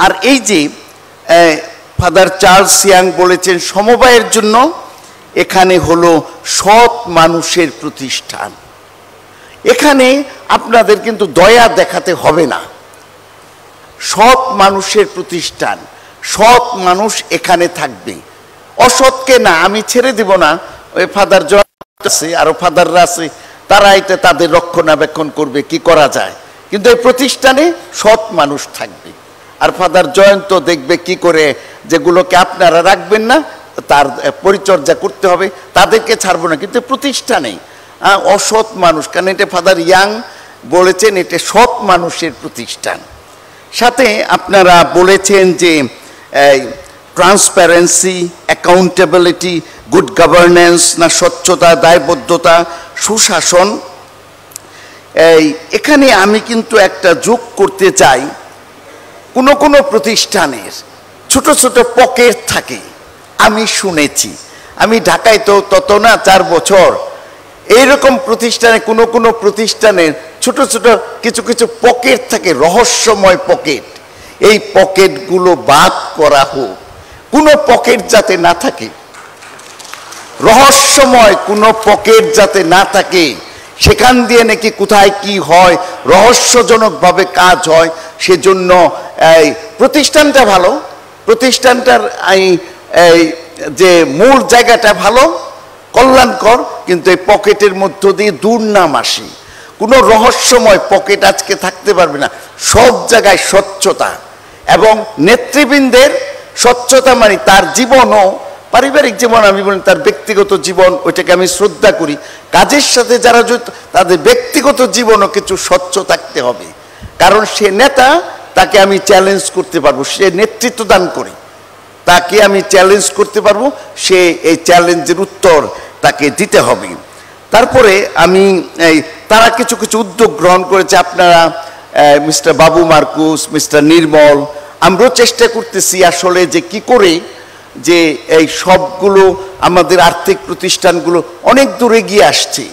আর এই যে ফাদার চার্লস ইয়াং বলেছেন সমবায়ের জন্য, এখানে হলো সৎ মানুষের প্রতিষ্ঠান। এখানে আপনাদের কিন্তু দয়া দেখাতে হবে না। সৎ মানুষের প্রতিষ্ঠান, সৎ মানুষ এখানে থাকবে। অসৎকে না, আমি ছেড়ে দেব না। ওই ফাদার আছে, আরো ফাদাররা আছে, তারা এটা তাদের রক্ষণাবেক্ষণ করবে, কি করা যায়। কিন্তু এই প্রতিষ্ঠানে সৎ মানুষ থাকবে। আর ফাদার জয়ন্ত দেখবে কি করে যেগুলোকে আপনারা রাখবেন না, তার পরিচর্যা করতে হবে, তাদেরকে ছাড়বো না। কিন্তু প্রতিষ্ঠানে অসৎ মানুষ, কারণ এটা ফাদার ইয়াং বলেছেন এটা সৎ মানুষের প্রতিষ্ঠান। সাথে আপনারা বলেছেন যে ট্রান্সপারেন্সি, অ্যাকাউন্টেবিলিটি, গুড গভর্নেন্স, না স্বচ্ছতা, দায়বদ্ধতা, সুশাসন। এখানে আমি কিন্তু একটা যোগ করতে চাই। কোনো প্রতিষ্ঠানের ছোট ছোট পকেট থাকে, আমি শুনেছি। আমি ঢাকায় তো তত না, 4 বছর। এইরকম প্রতিষ্ঠানে কোনো প্রতিষ্ঠানের ছোট ছোট কিছু কিছু পকেট থাকে, রহস্যময় পকেট। এই পকেটগুলো বাদ করা হোক। কোনো পকেট যাতে না থাকে, রহস্যময় কোনো পকেট যাতে না থাকে। সেখান দিয়ে নাকি কোথায় কি হয়, রহস্যজনকভাবে কাজ হয়। সেজন্য এই প্রতিষ্ঠানটা ভালো, প্রতিষ্ঠানটার এই যে মূল জায়গাটা ভালো, কল্যাণকর, কিন্তু এই পকেটের মধ্য দিয়ে দুর্নাম আসে। কোনো রহস্যময় পকেট আজকে থাকতে পারবে না। সব জায়গায় স্বচ্ছতা, এবং নেতৃবৃন্দের স্বচ্ছতা মানে তার জীবনও, পারিবারিক জীবন আমি বলি, তার ব্যক্তিগত জীবন, ওইটাকে আমি শ্রদ্ধা করি। কাজের সাথে যারা যুক্ত, তাদের ব্যক্তিগত জীবনও কিছু স্বচ্ছ থাকতে হবে। কারণ সে নেতা, তাকে আমি চ্যালেঞ্জ করতে পারবো। সে নেতৃত্ব দান করে, তাকে আমি চ্যালেঞ্জ করতে পারবো। সে এই চ্যালেঞ্জের উত্তর তাকে দিতে হবে। তারপরে আমি তারা কিছু কিছু উদ্যোগ গ্রহণ করেছে। আপনারা মিস্টার বাবু মার্কুস, মিস্টার নির্মল, আমরাও চেষ্টা করতেছি আসলে যে কি করে যে এই সবগুলো আমাদের আর্থিক প্রতিষ্ঠানগুলো অনেক দূরে গিয়ে আসছে।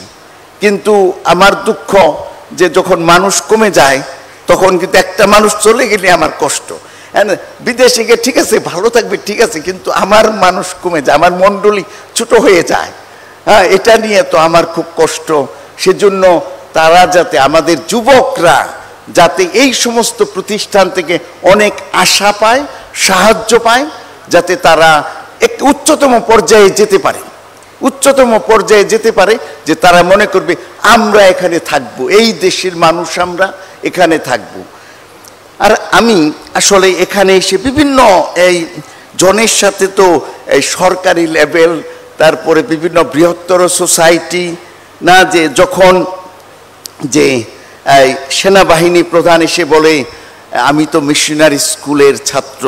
কিন্তু আমার দুঃখ যে যখন মানুষ কমে যায়, তখন কিন্তু একটা মানুষ চলে গেলে আমার কষ্ট। হ্যাঁ, বিদেশে গিয়ে ঠিক আছে, ভালো থাকবে, ঠিক আছে, কিন্তু আমার মানুষ কমে যায়, আমার মণ্ডলী ছোট হয়ে যায়। হ্যাঁ, এটা নিয়ে তো আমার খুব কষ্ট। সেজন্য তারা যাতে, আমাদের যুবকরা যাতে এই সমস্ত প্রতিষ্ঠান থেকে অনেক আশা পায়, সাহায্য পায়, যাতে তারা একটু উচ্চতম পর্যায়ে যেতে পারে, উচ্চতম পর্যায়ে যেতে পারে, যে তারা মনে করবে আমরা এখানে থাকব, এই দেশের মানুষ আমরা এখানে থাকব। আর আমি আসলে এখানে এসে বিভিন্ন এই জনের সাথে তো এই সরকারি লেভেল, তারপরে বিভিন্ন বৃহত্তর সোসাইটি, না যে যখন যে সেনাবাহিনী প্রধান এসে বলে আমি তো মিশনারি স্কুলের ছাত্র,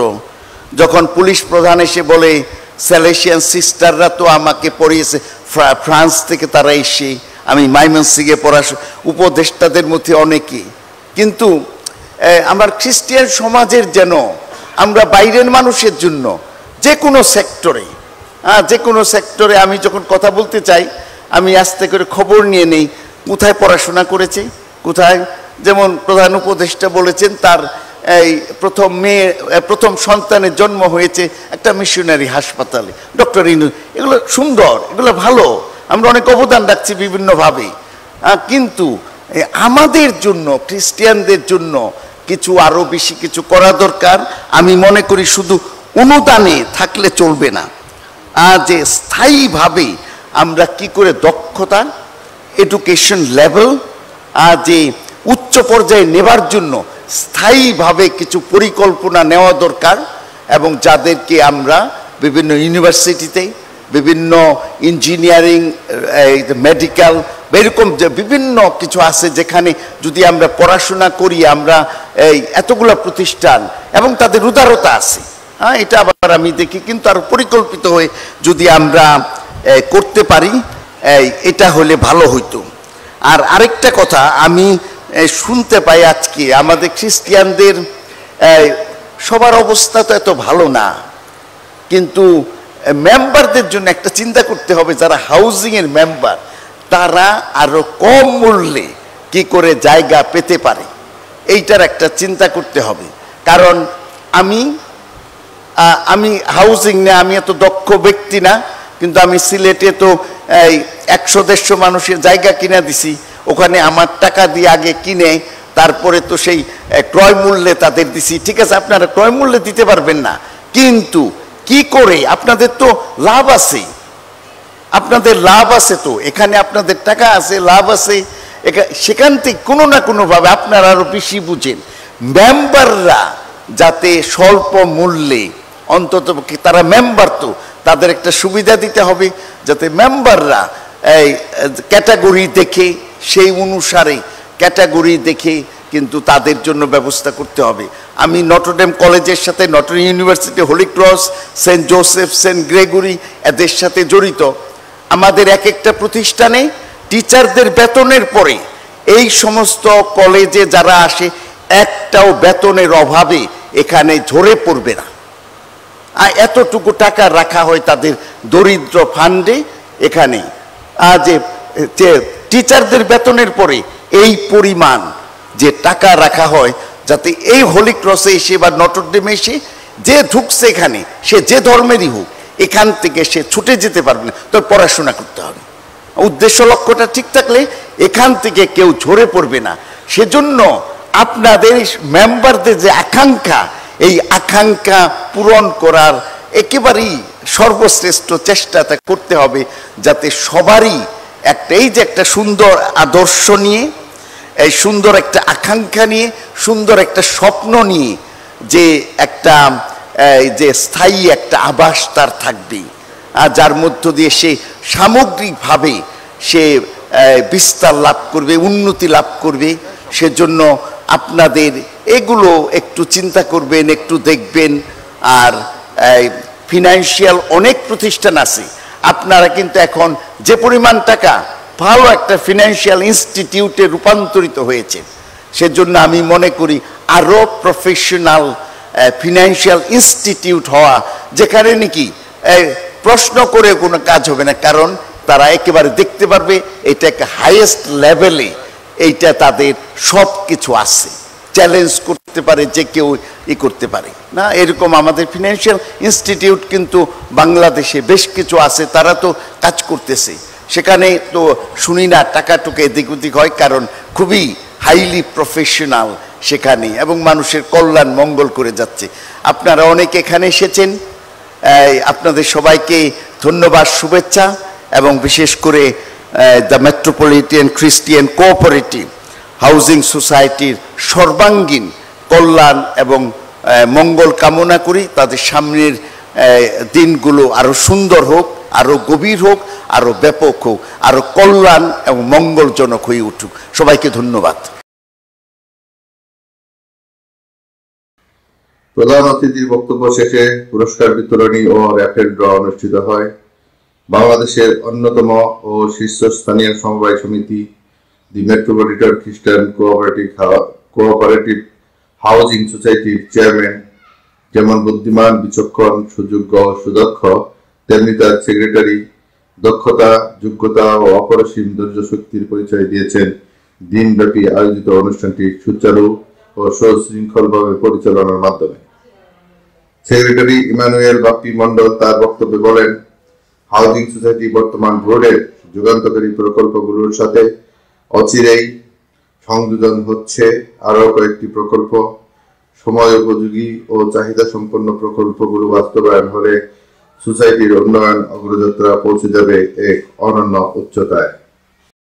যখন পুলিশ প্রধান এসে বলে স্যালেশিয়ান সিস্টাররা তো আমাকে পড়িয়েছে, ফ্রান্স থেকে তারা এসে, আমি মাইমনসিংহে পড়াশোনা, উপদেষ্টাদের মধ্যে অনেকে। কিন্তু আমার খ্রিস্টিয়ান সমাজের যেন আমরা বাইরের মানুষের জন্য যে কোনো সেক্টরে আমি যখন কথা বলতে চাই, আমি আস্তে করে খবর নিয়ে নেই কোথায় পড়াশোনা করেছে, কোথায়। যেমন প্রধান উপদেষ্টা বলেছেন তার এই প্রথম সন্তানের জন্ম হয়েছে একটা মিশনারি হাসপাতালে, ডক্টর ইনু। এগুলো সুন্দর, এগুলো ভালো, আমরা অনেক অবদান রাখছি বিভিন্নভাবে। কিন্তু আমাদের জন্য, খ্রিস্টিয়ানদের জন্য কিছু আরো বেশি কিছু করা দরকার। আমি মনে করি শুধু অনুদানে থাকলে চলবে না, যে স্থায়ীভাবে আমরা কি করে দক্ষতা, এডুকেশন লেভেল যে উচ্চ পর্যায়ে নেবার জন্য স্থায়ীভাবে কিছু পরিকল্পনা নেওয়া দরকার। এবং যাদেরকে আমরা বিভিন্ন ইউনিভার্সিটিতে, বিভিন্ন ইঞ্জিনিয়ারিং, মেডিকেল, এরকম যে বিভিন্ন কিছু আছে যেখানে যদি আমরা পড়াশোনা করি, আমরা এই এতগুলো প্রতিষ্ঠান এবং তাদের উদারতা আছে, এটা আবার আমি দেখি। কিন্তু আর পরিকল্পিত হয়ে যদি আমরা করতে পারি, এটা হলে ভালো হইতো। আর আরেকটা কথা আমি শুনতে পাই আজকে, আমাদের খ্রিস্টিয়ানদের সবার অবস্থা তো এত ভালো না, কিন্তু মেম্বারদের জন্য একটা চিন্তা করতে হবে, যারা হাউজিংয়ের মেম্বার তারা আরো কম মূল্যে কি করে জায়গা পেতে পারে, এইটার একটা চিন্তা করতে হবে। কারণ আমি হাউজিং নিয়ে আমি এত দক্ষ ব্যক্তি না, কিন্তু আমি সিলেটে তো 100-150 মানুষের জায়গা কিনে দিছি। ওখানে আমার টাকা দিয়ে আগে কিনে তারপরে তো সেই ক্রয় মূল্যে তাদের দিছি। ঠিক আছে, আপনারা ক্রয় মূল্যে দিতে পারবেন না, কিন্তু কি করে আপনাদের তো লাভ আছে, আপনাদের লাভ আছে, তো এখানে আপনাদের টাকা আছে, লাভ আছে, সেখান থেকে কোনো না কোনোভাবে আপনারা আরো বেশি বুঝেন। মেম্বাররা যাতে স্বল্প মূল্যে, অন্তত তারা মেম্বার, তো তাদের একটা সুবিধা দিতে হবে, যাতে মেম্বাররা এই ক্যাটাগরি দেখে, সেই অনুসারে ক্যাটাগরি দেখে কিন্তু তাদের জন্য ব্যবস্থা করতে হবে। আমি নটরডেম কলেজের সাথে, Notre Dame University, Holy Cross, Saint Joseph, Saint Gregory এদের সাথে জড়িত। আমাদের এক একটা প্রতিষ্ঠানে টিচারদের বেতনের পরে এই সমস্ত কলেজে যারা আসে একটাও বেতনের অভাবে এখানে ঝরে পড়বে না। এতটুকু টাকা রাখা হয় তাদের দরিদ্র ফান্ডে এখানে, যে টিচারদের বেতনের পরে এই পরিমাণ যে টাকা রাখা হয়, যাতে এই হোলি ক্রসে এসে বা নটরডেমে এসে যে ঢুকছে এখানে, সে যে ধর্মেরই হোক, এখান থেকে সে ছুটে যেতে পারবে না, তো পড়াশোনা করতে হবে। উদ্দেশ্য লক্ষ্যটা ঠিক থাকলে এখান থেকে কেউ ঝরে পড়বে না। সেজন্য আপনাদের মেম্বারদের যে আকাঙ্ক্ষা, এই আকাঙ্ক্ষা পূরণ করার একেবারেই সর্বশ্রেষ্ঠ চেষ্টাটা করতে হবে, যাতে সবারই এই যে একটা সুন্দর আদর্শ নিয়ে, এই সুন্দর একটা আকাঙ্ক্ষা নিয়ে, সুন্দর একটা স্বপ্ন নিয়ে, যে একটা যে স্থায়ী একটা আবাস তার থাকবে, যার মধ্য দিয়ে সে সামগ্রিকভাবে সে বিস্তার লাভ করবে, উন্নতি লাভ করবে। সেজন্য আপনাদের এগুলো একটু চিন্তা করবেন, একটু দেখবেন। আর ফিনান্সিয়াল অনেক প্রতিষ্ঠান আছে, আপনারা কিন্তু এখন যে পরিমাণ টাকা ভালো একটা ফিনান্সিয়াল ইনস্টিটিউটে রূপান্তরিত হয়েছে, সেজন্য আমি মনে করি আরো প্রফেশনাল ফিনান্সিয়াল ইনস্টিটিউট হওয়া, যেখানে নাকি প্রশ্ন করে কোনো কাজ হবে না, কারণ তারা একেবারে দেখতে পারবে এটা একটা হাইয়েস্ট লেভেলে, এইটা তাদের সব কিছু আছে, চ্যালেঞ্জ করতে পারে, যে কেউ করতে পারে না। এরকম আমাদের ফিনান্সিয়াল ইনস্টিটিউট কিন্তু বাংলাদেশে বেশ কিছু আছে, তারা তো কাজ করতেছে। সেখানে তো শুনি না টাকা টুকে এদিক ওদিক হয়, কারণ খুবই হাইলি প্রফেশনাল সেখানে, এবং মানুষের কল্যাণ মঙ্গল করে যাচ্ছে। আপনারা অনেকে এখানে এসেছেন, আপনাদের সবাইকে ধন্যবাদ, শুভেচ্ছা। এবং বিশেষ করে the metropolitan Christian cooperative housing সোসাইটির সর্বাঙ্গীন কল্যাণ এবং মঙ্গল কামনা করি। তাদের সামনের দিনগুলো আরো সুন্দর হোক, আরো গভীর হোক, আরো ব্যাপক হোক, আরো কল্যাণ এবং মঙ্গলজনক হয়ে উঠুক। সবাইকে ধন্যবাদ। প্রধান অতিথির বক্তব্য শেষে পুরস্কার বিতরণী ও র্যাফেল ড্র অনুষ্ঠিত হয়। বাংলাদেশের অন্যতম ও শীর্ষস্থানীয় সমবায় সমিতি দি মেট্রোপলিটন খ্রিস্টান কোঅপারেটিভ হাউজিং সোসাইটির চেয়ারম্যান যেমন বুদ্ধিমান, বিচক্ষণ, সুযোগ্য, সুদক্ষ, তেমনি তার সেক্রেটারি দক্ষতা, যোগ্যতা ও অপরিসীম ধৈর্য শক্তির পরিচয় দিয়েছেন। দিনব্যাপী আয়োজিত অনুষ্ঠানটি সুচারু ও সুশৃঙ্খলভাবে পরিচালনার মাধ্যমে। সেক্রেটারি ইমানুয়েল বাপ্পি মন্ডল তার বক্তব্যে বলেন, হাউজিং সোসাইটি বর্তমান বোর্ডের যুগান্তকারী প্রকল্পগুলোর সাথে অচিরেই সংযোজন হচ্ছে আরও কয়েকটি প্রকল্প। সময় উপযোগী ও চাহিদা সম্পন্ন প্রকল্পগুলো বাস্তবায়ন হলে সোসাইটির উন্নয়ন অগ্রযাত্রা পৌঁছে যাবে এক অনন্য উচ্চতায়।